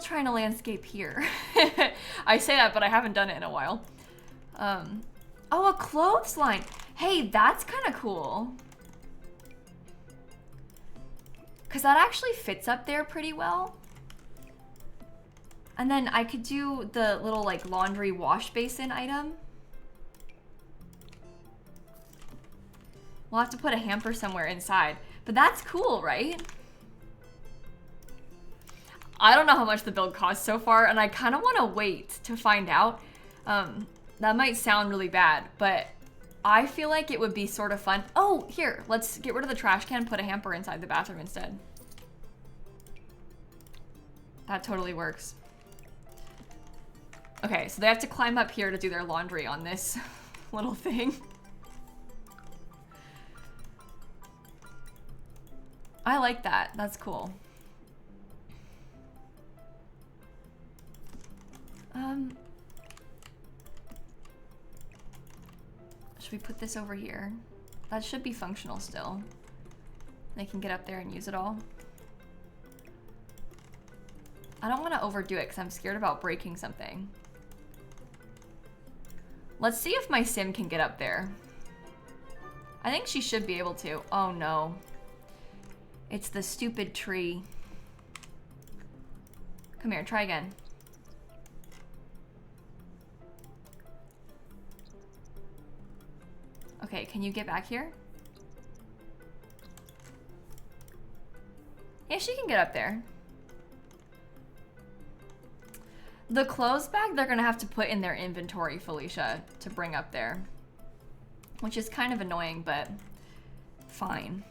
trying to landscape here. I say that, but I haven't done it in a while. Oh, a clothesline. Hey, that's kind of cool. Because that actually fits up there pretty well. And then I could do the little like laundry wash basin item. We'll have to put a hamper somewhere inside. But that's cool, right? I don't know how much the build costs so far, and I kind of want to wait to find out. That might sound really bad, but I feel like it would be sort of fun. Oh, here, let's get rid of the trash can and put a hamper inside the bathroom instead. That totally works. Okay, so they have to climb up here to do their laundry on this little thing. I like that. That's cool. Should we put this over here? That should be functional still. They can get up there and use it all. I don't want to overdo it because I'm scared about breaking something. Let's see if my sim can get up there. I think she should be able to. Oh no. It's the stupid tree. Come here, try again. Okay, can you get back here? Yeah, she can get up there. The clothes bag they're gonna have to put in their inventory, Felicia, to bring up there. Which is kind of annoying, but fine.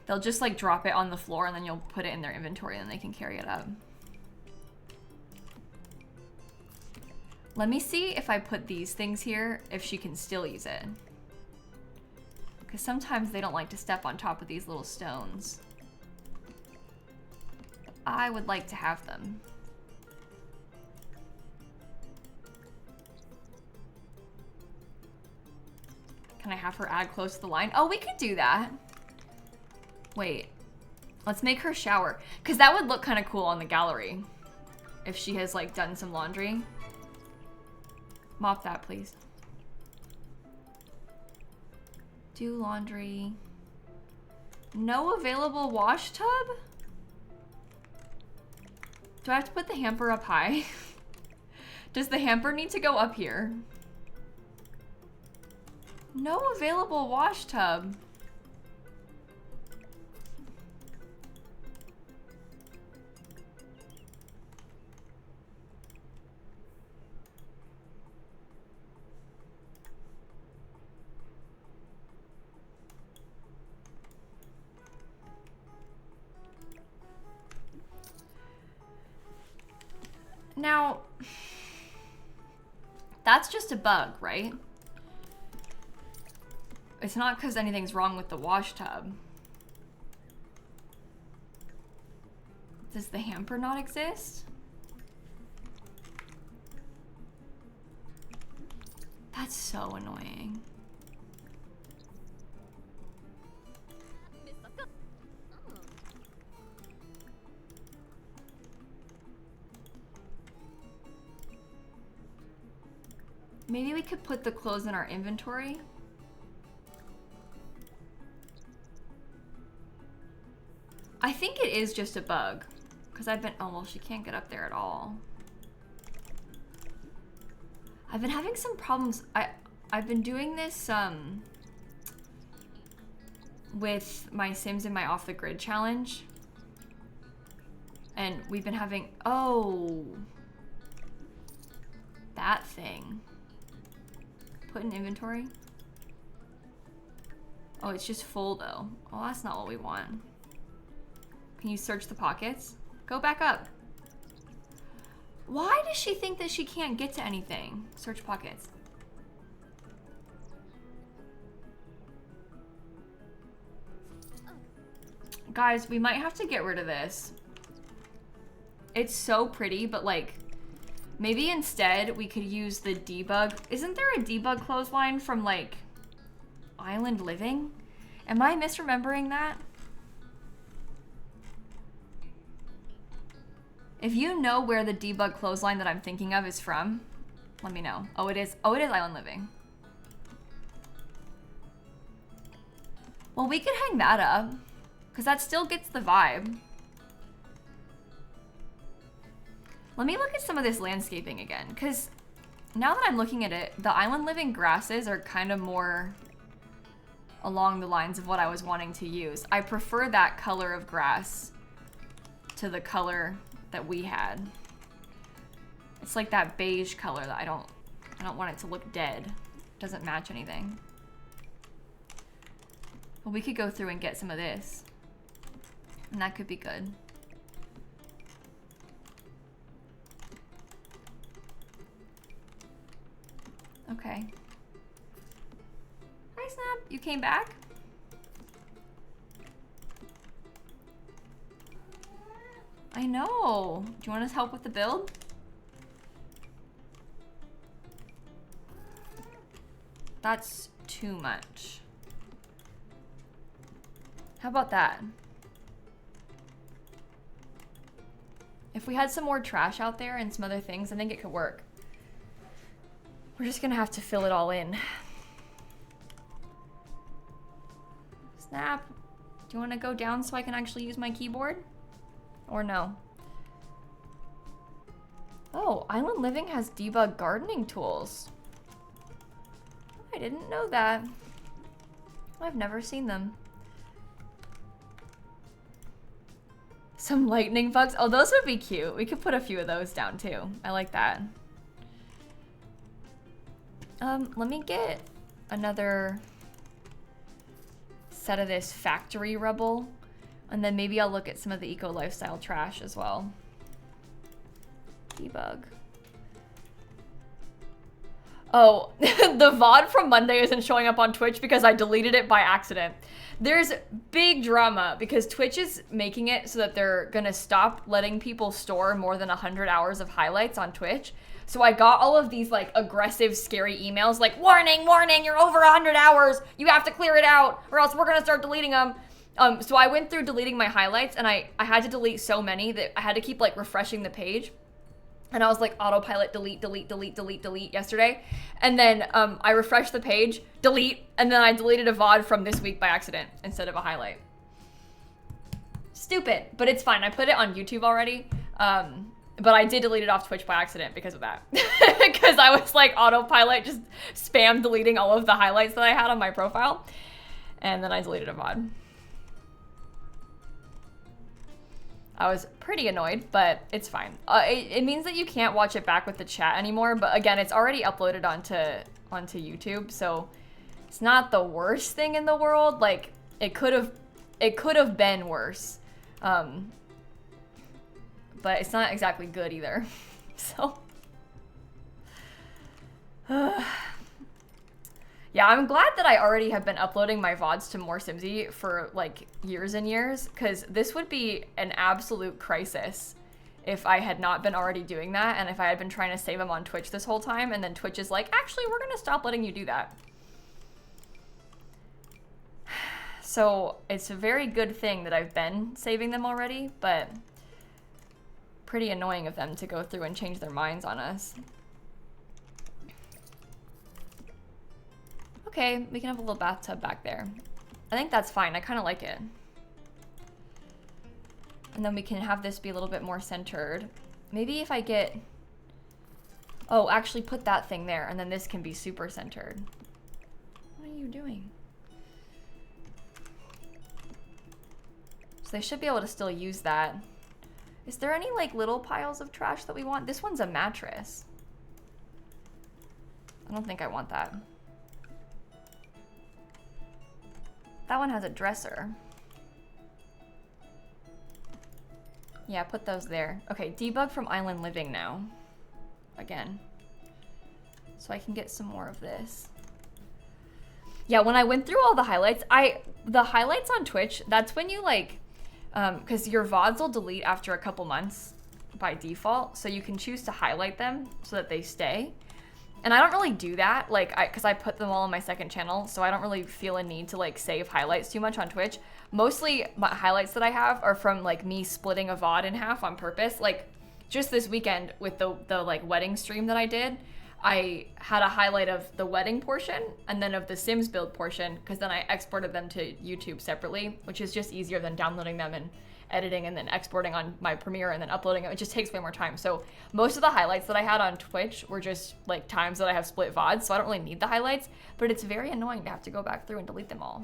They'll just like drop it on the floor and then you'll put it in their inventory and they can carry it up. Let me see if I put these things here, if she can still use it. Because sometimes they don't like to step on top of these little stones. I would like to have them. Can I have her add close to the line? Oh, we could do that. Wait, let's make her shower. Because that would look kind of cool on the gallery. If she has like done some laundry. Mop that, please. Do laundry. No available wash tub? Do I have to put the hamper up high? Does the hamper need to go up here? No available wash tub. Now, that's just a bug, right? It's not because anything's wrong with the wash tub. Does the hamper not exist? That's so annoying. Maybe we could put the clothes in our inventory. I think it is just a bug. Because I've been, oh well, she can't get up there at all. I've been having some problems. I've been doing this with my Sims in my off the grid challenge. And we've been having, oh, that thing. Put in inventory. Oh, it's just full though. Oh, that's not what we want. Can you search the pockets? Go back up. Why does she think that she can't get to anything? Search pockets. Guys, we might have to get rid of this. It's so pretty, but like, maybe instead we could use the debug. Isn't there a debug clothesline from like Island Living? Am I misremembering that? If you know where the debug clothesline that I'm thinking of is from, let me know. Oh, it is. Oh, it is Island Living. Well, we could hang that up because that still gets the vibe. Let me look at some of this landscaping again, because now that I'm looking at it, the Island Living grasses are kind of more along the lines of what I was wanting to use. I prefer that color of grass to the color that we had. It's like that beige color that I don't want it to look dead. It doesn't match anything. Well, we could go through and get some of this, and that could be good. Okay. Hi, Snap. You came back? I know. Do you want us help with the build? That's too much. How about that? If we had some more trash out there and some other things, I think it could work. We're just gonna have to fill it all in. Snap. Do you want to go down so I can actually use my keyboard? Or no? Oh, Island Living has debug gardening tools. I didn't know that. I've never seen them. Some lightning bugs. Oh, those would be cute. We could put a few of those down too. I like that. Let me get another set of this factory rubble, and then maybe I'll look at some of the eco lifestyle trash as well. Debug. Oh, the VOD from Monday isn't showing up on Twitch because I deleted it by accident. There's big drama because Twitch is making it so that they're gonna stop letting people store more than 100 hours of highlights on Twitch. So I got all of these like aggressive, scary emails like, warning, warning, you're over 100 hours. You have to clear it out or else we're gonna start deleting them. So I went through deleting my highlights, and I had to delete so many that I had to keep like refreshing the page. And I was like autopilot delete, delete, delete, delete, delete yesterday. And then I refreshed the page, delete, and then I deleted a VOD from this week by accident instead of a highlight. Stupid, but it's fine. I put it on YouTube already. But I did delete it off Twitch by accident because of that. Because I was like autopilot, just spam deleting all of the highlights that I had on my profile. And then I deleted a VOD. I was pretty annoyed, but it's fine. It means that you can't watch it back with the chat anymore, but again, it's already uploaded onto YouTube, so it's not the worst thing in the world. Like, it could have been worse. But it's not exactly good either. So yeah, I'm glad that I already have been uploading my VODs to lilsimsie for like years and years, because this would be an absolute crisis if I had not been already doing that, and if I had been trying to save them on Twitch this whole time, and then Twitch is like, actually, we're gonna stop letting you do that. So it's a very good thing that I've been saving them already, but pretty annoying of them to go through and change their minds on us. Okay, we can have a little bathtub back there. I think that's fine. I kind of like it. And then we can have this be a little bit more centered. Maybe if I get... Oh, actually put that thing there, and then this can be super centered. What are you doing? So they should be able to still use that. Is there any like little piles of trash that we want? This one's a mattress. I don't think I want that. That one has a dresser. Yeah, put those there. Okay, debug from Island Living now. Again. So I can get some more of this. Yeah, when I went through all the highlights, the highlights on Twitch, that's when you like, because your VODs will delete after a couple months by default, so you can choose to highlight them so that they stay. And I don't really do that, like, because I put them all on my second channel, so I don't really feel a need to like save highlights too much on Twitch. Mostly my highlights that I have are from like me splitting a VOD in half on purpose. Like just this weekend with the like wedding stream that I did, I had a highlight of the wedding portion and then of the Sims build portion, because then I exported them to YouTube separately, which is just easier than downloading them and editing and then exporting on my Premiere and then uploading it. It just takes way more time. So most of the highlights that I had on Twitch were just like times that I have split VODs, so I don't really need the highlights, but it's very annoying to have to go back through and delete them all.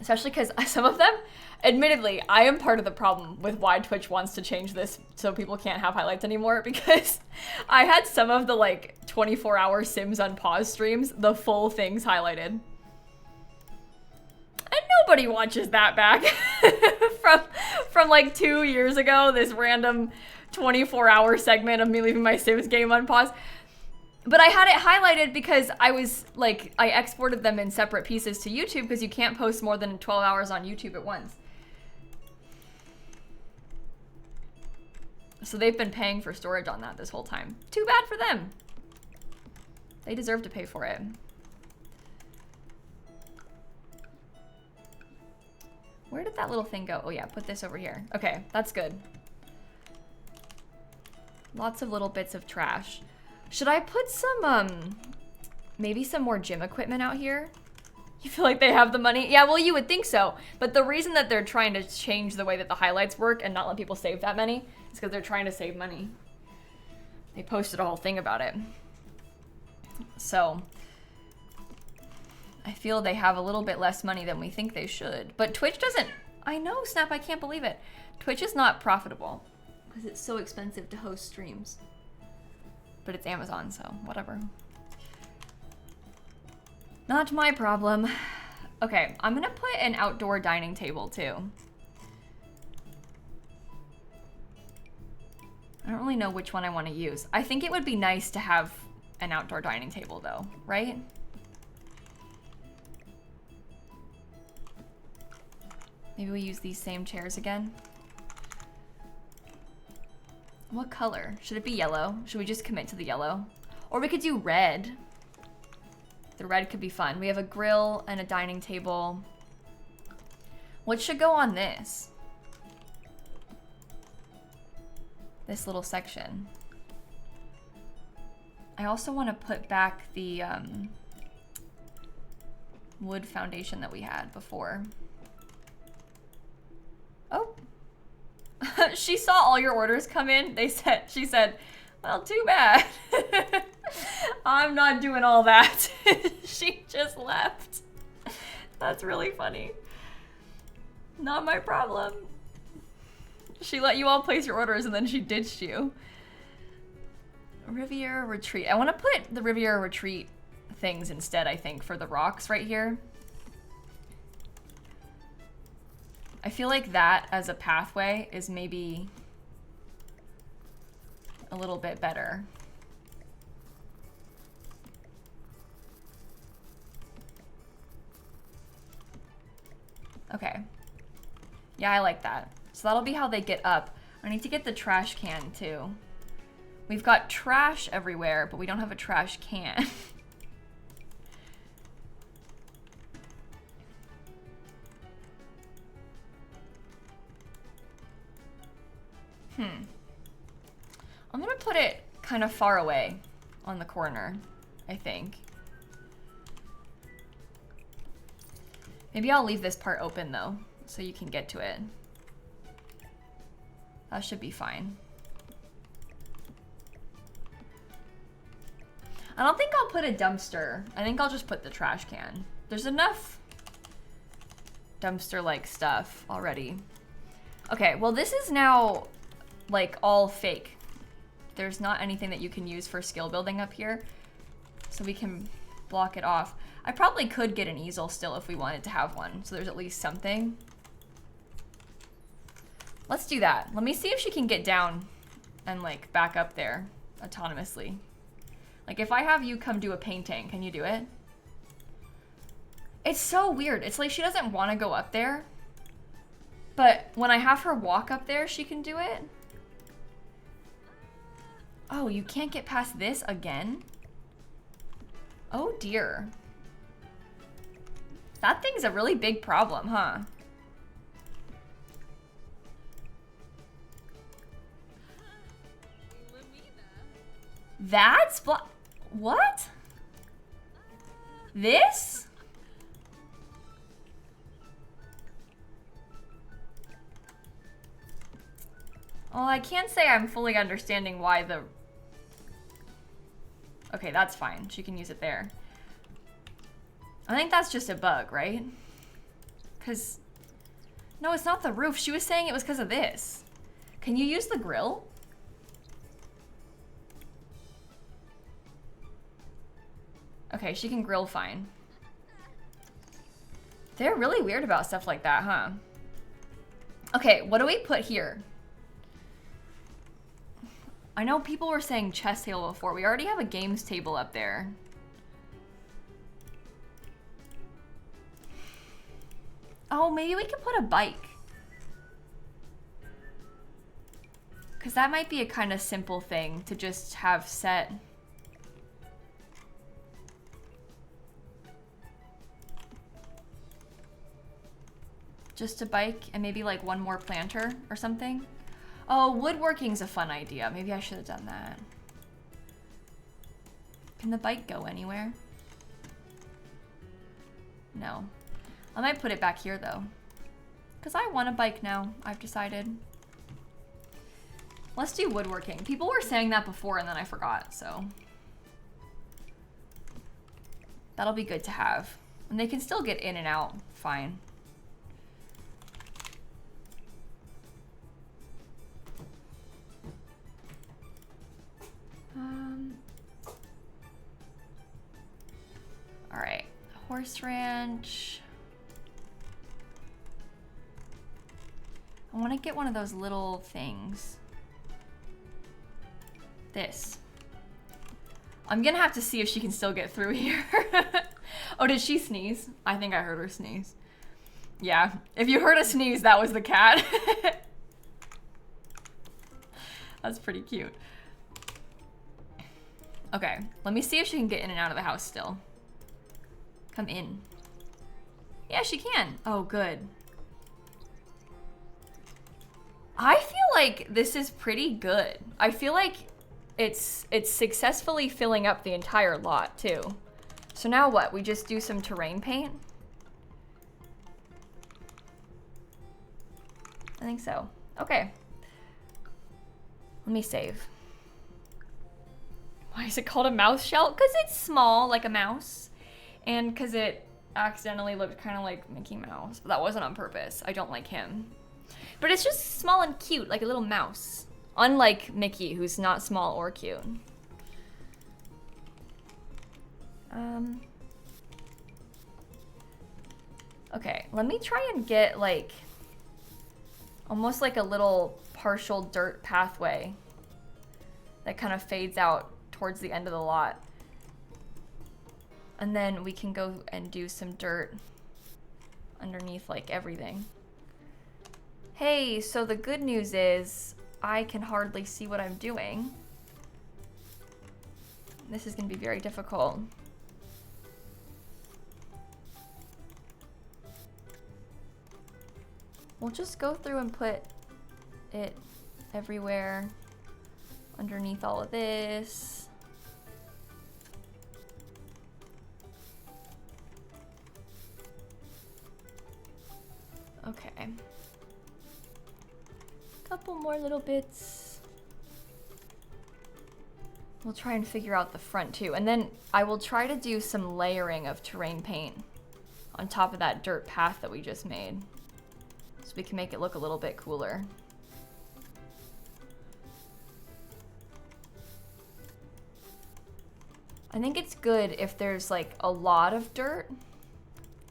Especially because some of them, admittedly, I am part of the problem with why Twitch wants to change this so people can't have highlights anymore, because I had some of the like 24-hour Sims Unpaused streams, the full things highlighted. And nobody watches that back from like 2 years ago, this random 24-hour segment of me leaving my Sims game unpaused. But I had it highlighted because I was like, I exported them in separate pieces to YouTube because you can't post more than 12 hours on YouTube at once. So they've been paying for storage on that this whole time. Too bad for them. They deserve to pay for it. Where did that little thing go? Oh yeah, put this over here. Okay, that's good. Lots of little bits of trash. Should I put some, maybe some more gym equipment out here? You feel like they have the money? Yeah, well, you would think so. But the reason that they're trying to change the way that the highlights work and not let people save that many is because they're trying to save money. They posted a whole thing about it. So I feel they have a little bit less money than we think they should. But Twitch doesn't, I know, Snap, I can't believe it. Twitch is not profitable because it's so expensive to host streams. But it's Amazon, so whatever. Not my problem. Okay, I'm gonna put an outdoor dining table too. I don't really know which one I want to use. I think it would be nice to have an outdoor dining table though, right? Maybe we use these same chairs again. What color? Should it be yellow? Should we just commit to the yellow? Or we could do red. The red could be fun. We have a grill and a dining table. What should go on this? This little section. I also want to put back the wood foundation that we had before. Oh. She saw all your orders come in. She said, well, too bad. I'm not doing all that. She just left. That's really funny. Not my problem. She let you all place your orders and then she ditched you. Riviera Retreat. I want to put the Riviera Retreat things instead, I think, for the rocks right here. I feel like that as a pathway is maybe a little bit better. Okay. Yeah, I like that. So that'll be how they get up. I need to get the trash can too. We've got trash everywhere, but we don't have a trash can. I'm gonna put it kind of far away on the corner, I think. Maybe I'll leave this part open though, so you can get to it. That should be fine. I don't think I'll put a dumpster. I think I'll just put the trash can. There's enough dumpster-like stuff already. Okay, well this is now like all fake. There's not anything that you can use for skill building up here, so we can block it off. I probably could get an easel still if we wanted to have one, so there's at least something. Let's do that. Let me see if she can get down and like back up there autonomously. Like if I have you come do a painting, can you do it? It's so weird. It's like she doesn't want to go up there, but when I have her walk up there, she can do it. Oh, you can't get past this again? Oh dear. That thing's a really big problem, huh? That's what? This? Well, I can't say I'm fully understanding why the... Okay, that's fine. She can use it there. I think that's just a bug, right? Because... No, it's not the roof. She was saying it was because of this. Can you use the grill? Okay, she can grill fine. They're really weird about stuff like that, huh? Okay, what do we put here? I know people were saying chess table before. We already have a games table up there. Oh, maybe we could put a bike. Because that might be a kind of simple thing to just have set. Just a bike and maybe like one more planter or something. Oh, woodworking's a fun idea. Maybe I should have done that. Can the bike go anywhere? No. I might put it back here though. Because I want a bike now, I've decided. Let's do woodworking. People were saying that before and then I forgot, so. That'll be good to have. And they can still get in and out fine. All right, horse ranch. I want to get one of those little things. This. I'm gonna have to see if she can still get through here. Oh, did she sneeze? I think I heard her sneeze. Yeah, if you heard a sneeze, that was the cat. That's pretty cute. Okay, let me see if she can get in and out of the house still. Come in. Yeah, she can. Oh, good. I feel like this is pretty good. I feel like it's successfully filling up the entire lot too. So now what? We just do some terrain paint? I think so. Okay. Let me save. Why is it called a mouse shell? Because it's small, like a mouse. And because it accidentally looked kind of like Mickey Mouse. But that wasn't on purpose. I don't like him. But it's just small and cute, like a little mouse. Unlike Mickey, who's not small or cute. Okay, let me try and get like almost like a little partial dirt pathway that kind of fades out towards the end of the lot. And then we can go and do some dirt underneath like everything. Hey, so the good news is I can hardly see what I'm doing. This is gonna be very difficult. We'll just go through and put it everywhere underneath all of this. Okay. Couple more little bits. We'll try and figure out the front too. And then I will try to do some layering of terrain paint on top of that dirt path that we just made. So we can make it look a little bit cooler. I think it's good if there's like a lot of dirt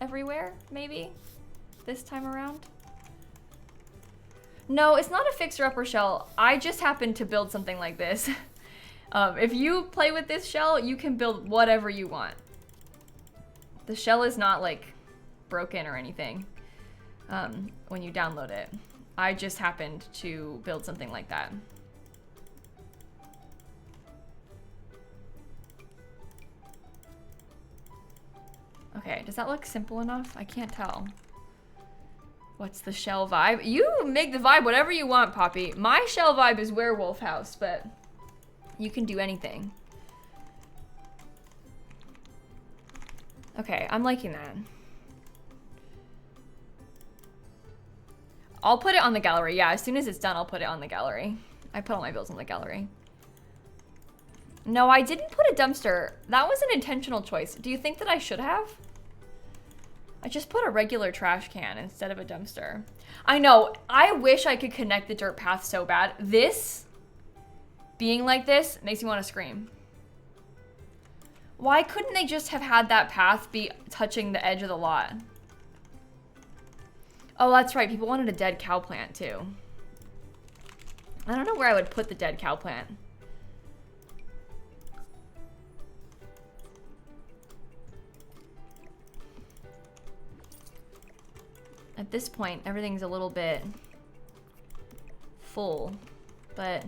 everywhere, maybe, this time around. No, it's not a fixer-upper shell. I just happened to build something like this. If you play with this shell, you can build whatever you want. The shell is not like broken or anything when you download it. I just happened to build something like that. Okay, does that look simple enough? I can't tell. What's the shell vibe? You make the vibe whatever you want, Poppy. My shell vibe is werewolf house, but you can do anything. Okay, I'm liking that. I'll put it on the gallery. Yeah, as soon as it's done, I'll put it on the gallery. I put all my builds on the gallery. No, I didn't put a dumpster. That was an intentional choice. Do you think that I should have? I just put a regular trash can instead of a dumpster. I know, I wish I could connect the dirt path so bad. This, being like this, makes me want to scream. Why couldn't they just have had that path be touching the edge of the lot? Oh, that's right, people wanted a dead cow plant too. I don't know where I would put the dead cow plant. At this point, everything's a little bit full, but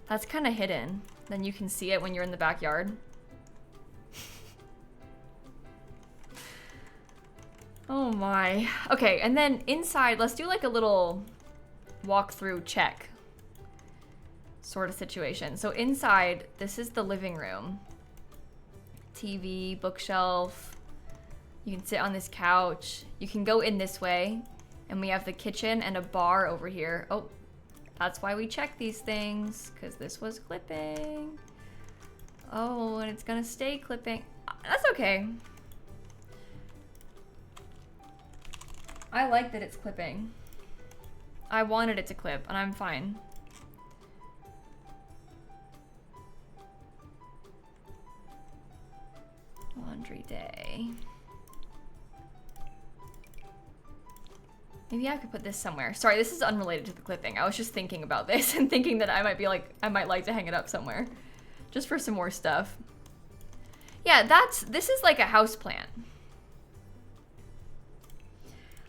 that's kind of hidden. Then you can see it when you're in the backyard. Oh my. Okay, and then inside, let's do like a little walkthrough check sort of situation. So inside, this is the living room. TV, bookshelf. You can sit on this couch. You can go in this way. And we have the kitchen and a bar over here. Oh, that's why we check these things, because this was clipping. Oh, and it's gonna stay clipping. That's okay. I like that it's clipping. I wanted it to clip, and I'm fine. Laundry day. Maybe I could put this somewhere. Sorry, this is unrelated to the clipping. I was just thinking about this and thinking that I might like to hang it up somewhere. Just for some more stuff. Yeah, this is like a house plant.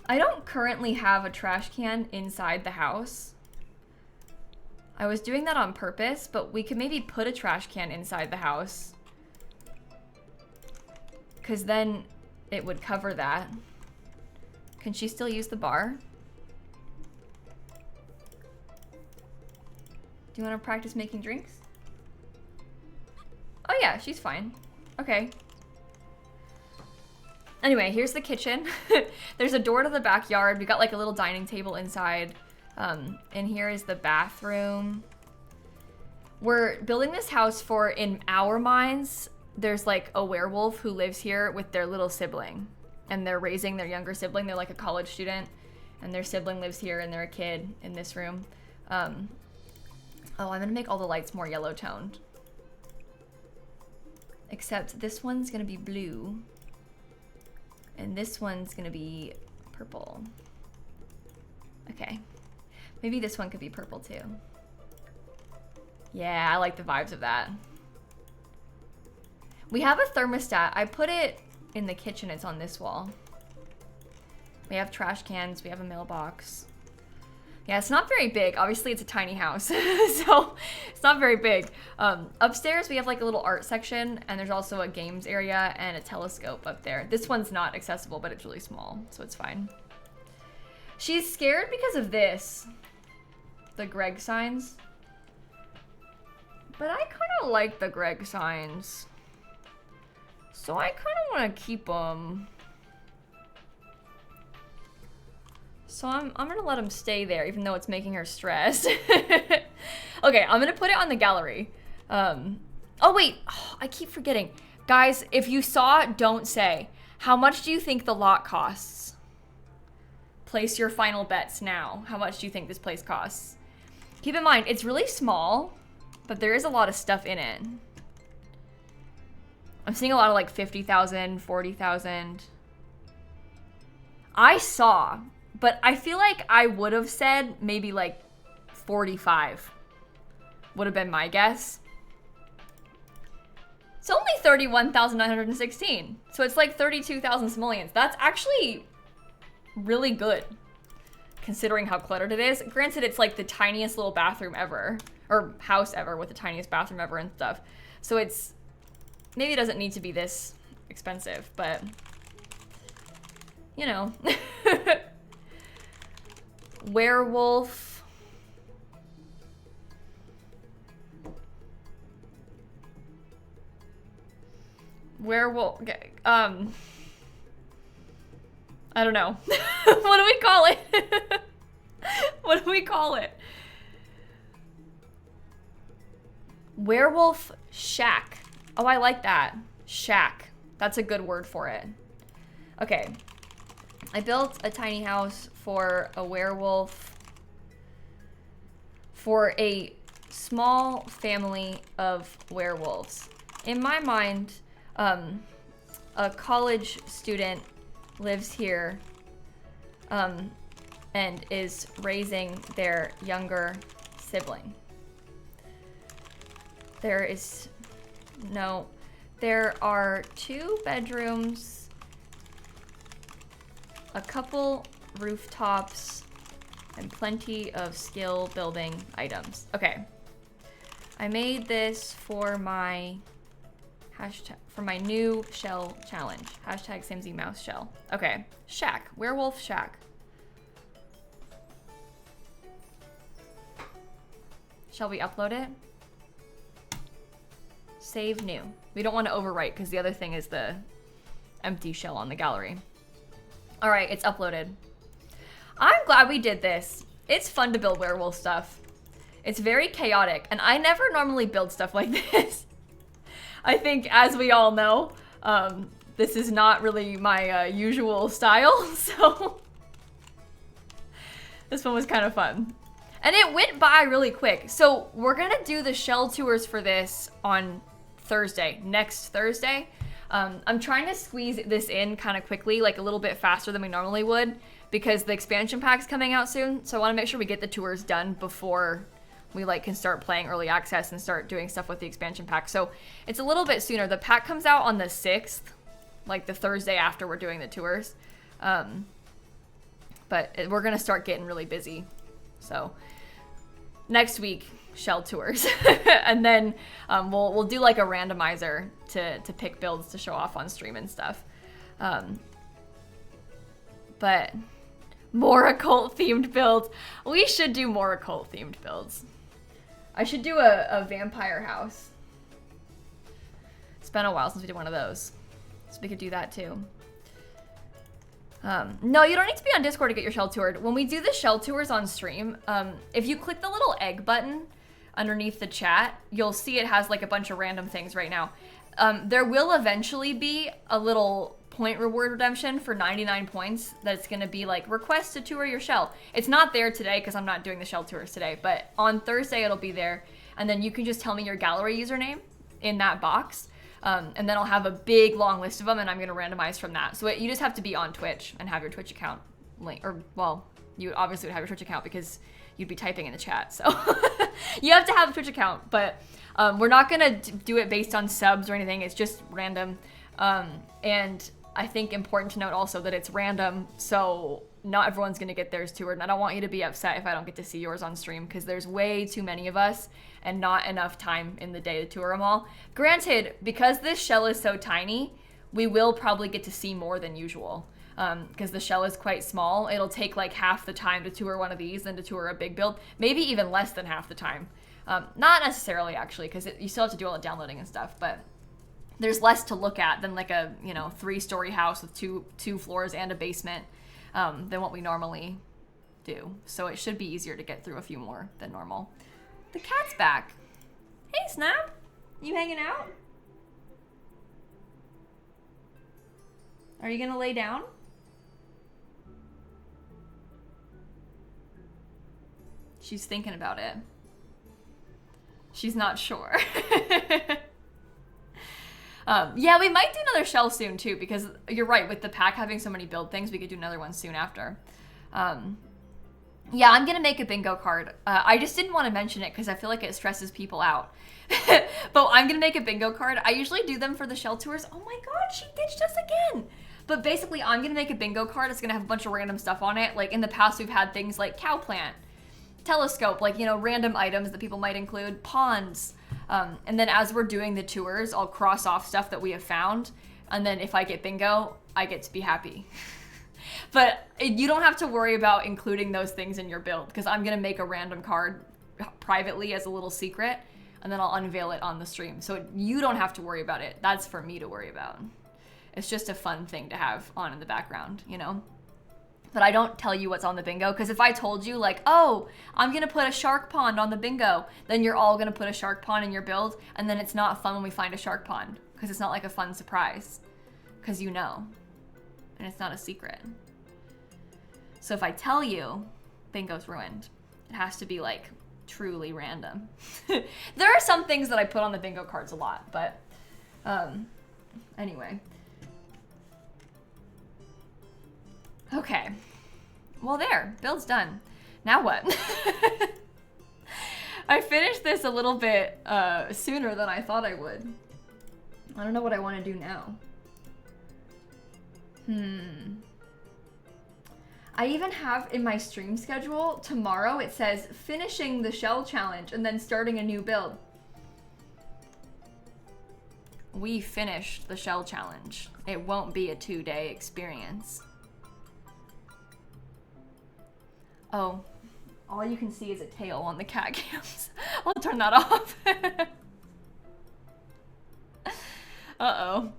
I don't currently have a trash can inside the house. I was doing that on purpose, but we could maybe put a trash can inside the house. Because then it would cover that. Can she still use the bar? Do you want to practice making drinks? Oh yeah, she's fine. Okay. Anyway, here's the kitchen. There's a door to the backyard. We got like a little dining table inside. And here is the bathroom. We're building this house for, in our minds, there's like a werewolf who lives here with their little sibling. And they're raising their younger sibling. They're like a college student. And their sibling lives here and they're a kid in this room. Oh, I'm gonna make all the lights more yellow toned. Except this one's gonna be blue. And this one's gonna be purple. Okay. Maybe this one could be purple too. Yeah, I like the vibes of that. We have a thermostat. I put it in the kitchen. It's on this wall. We have trash cans. We have a mailbox. Yeah, it's not very big. Obviously, it's a tiny house, so it's not very big. Upstairs, we have like a little art section, and there's also a games area and a telescope up there. This one's not accessible, but it's really small, so it's fine. She's scared because of this, the Greg signs. But I kind of like the Greg signs, so I kind of want to keep them. So I'm gonna let him stay there, even though it's making her stressed. Okay, I'm gonna put it on the gallery. Oh wait, I keep forgetting. Guys, if you saw, don't say. How much do you think the lot costs? Place your final bets now. How much do you think this place costs? Keep in mind, it's really small, but there is a lot of stuff in it. I'm seeing a lot of like 50,000, 40,000. I saw, but I feel like I would have said maybe like 45 would have been my guess. It's only 31,916. So it's like 32,000 simoleons. That's actually really good considering how cluttered it is. Granted, it's like the tiniest little bathroom ever, or house ever with the tiniest bathroom ever and stuff. So it's, maybe it doesn't need to be this expensive, but you know. Werewolf. Werewolf. I don't know. What do we call it? What do we call it? Werewolf shack. Oh, I like that. Shack. That's a good word for it. Okay. I built a tiny house for a werewolf, for a small family of werewolves. In my mind, a college student lives here and is raising their younger sibling. There are 2 bedrooms, a couple rooftops, and plenty of skill building items. Okay. I made this for my Hashtag for my new shell challenge. Hashtag Simsie mouse shell. Okay, shack, werewolf shack. Shall we upload it? Save new. We don't want to overwrite because the other thing is the empty shell on the gallery. All right, it's uploaded. I'm glad we did this. It's fun to build werewolf stuff. It's very chaotic, and I never normally build stuff like this. I think, as we all know, this is not really my usual style, so this one was kind of fun. And it went by really quick. So we're gonna do the shell tours for this on Thursday, next Thursday. I'm trying to squeeze this in kind of quickly, like a little bit faster than we normally would, because the expansion pack's coming out soon. So I want to make sure we get the tours done before we can start playing early access and start doing stuff with the expansion pack. So it's a little bit sooner. The pack comes out on the 6th, like the Thursday after we're doing the tours. But we're gonna start getting really busy. So next week, shell tours. And then we'll do like a randomizer to pick builds to show off on stream and stuff. But more occult themed builds. We should do more occult themed builds. I should do a vampire house. It's been a while since we did one of those. So we could do that too. No, you don't need to be on Discord to get your shell toured. When we do the shell tours on stream, if you click the little egg button underneath the chat, you'll see it has like a bunch of random things right now. There will eventually be a little point reward redemption for 99 points that's going to be like, request to tour your shell. It's not there today because I'm not doing the shell tours today, but on Thursday it'll be there. And then you can just tell me your gallery username in that box. And then I'll have a big long list of them and I'm going to randomize from that. So you just have to be on Twitch and have your Twitch account link, or well, you obviously would have your Twitch account because you'd be typing in the chat. So you have to have a Twitch account, but we're not going to do it based on subs or anything. It's just random. And I think important to note also that it's random. So not everyone's going to get theirs toured. And I don't want you to be upset if I don't get to see yours on stream because there's way too many of us and not enough time in the day to tour them all. Granted, because this shell is so tiny, we will probably get to see more than usual because the shell is quite small. It'll take like half the time to tour one of these than to tour a big build, maybe even less than half the time. Not necessarily actually, because you still have to do all the downloading and stuff, but there's less to look at than like a 3-story house with two floors and a basement than what we normally do. So it should be easier to get through a few more than normal. The cat's back. Hey, Snap. You hanging out? Are you gonna lay down? She's thinking about it. She's not sure. Yeah, we might do another shell soon too, because you're right, with the pack having so many build things, we could do another one soon after. Yeah, I'm gonna make a bingo card. I just didn't want to mention it because I feel like it stresses people out. But I'm gonna make a bingo card. I usually do them for the shell tours. Oh my god, she ditched us again! But basically, I'm gonna make a bingo card. It's gonna have a bunch of random stuff on it. Like in the past, we've had things like cow plant, telescope, like, random items that people might include, ponds. And then as we're doing the tours, I'll cross off stuff that we have found. And then if I get bingo, I get to be happy. But you don't have to worry about including those things in your build because I'm going to make a random card privately as a little secret and then I'll unveil it on the stream. So you don't have to worry about it. That's for me to worry about. It's just a fun thing to have on in the background, But I don't tell you what's on the bingo because if I told you like, oh, I'm going to put a shark pond on the bingo, then you're all going to put a shark pond in your build and then it's not fun when we find a shark pond because it's not like a fun surprise because and it's not a secret. So if I tell you, bingo's ruined. It has to be like truly random. There are some things that I put on the bingo cards a lot, but anyway. Okay. Well, there. Build's done. Now what? I finished this a little bit sooner than I thought I would. I don't know what I want to do now. I even have in my stream schedule tomorrow, it says finishing the shell challenge and then starting a new build. we finished the shell challenge. It won't be a 2-day experience. Oh, all you can see is a tail on the cat cams. I'll turn that off. Uh-oh.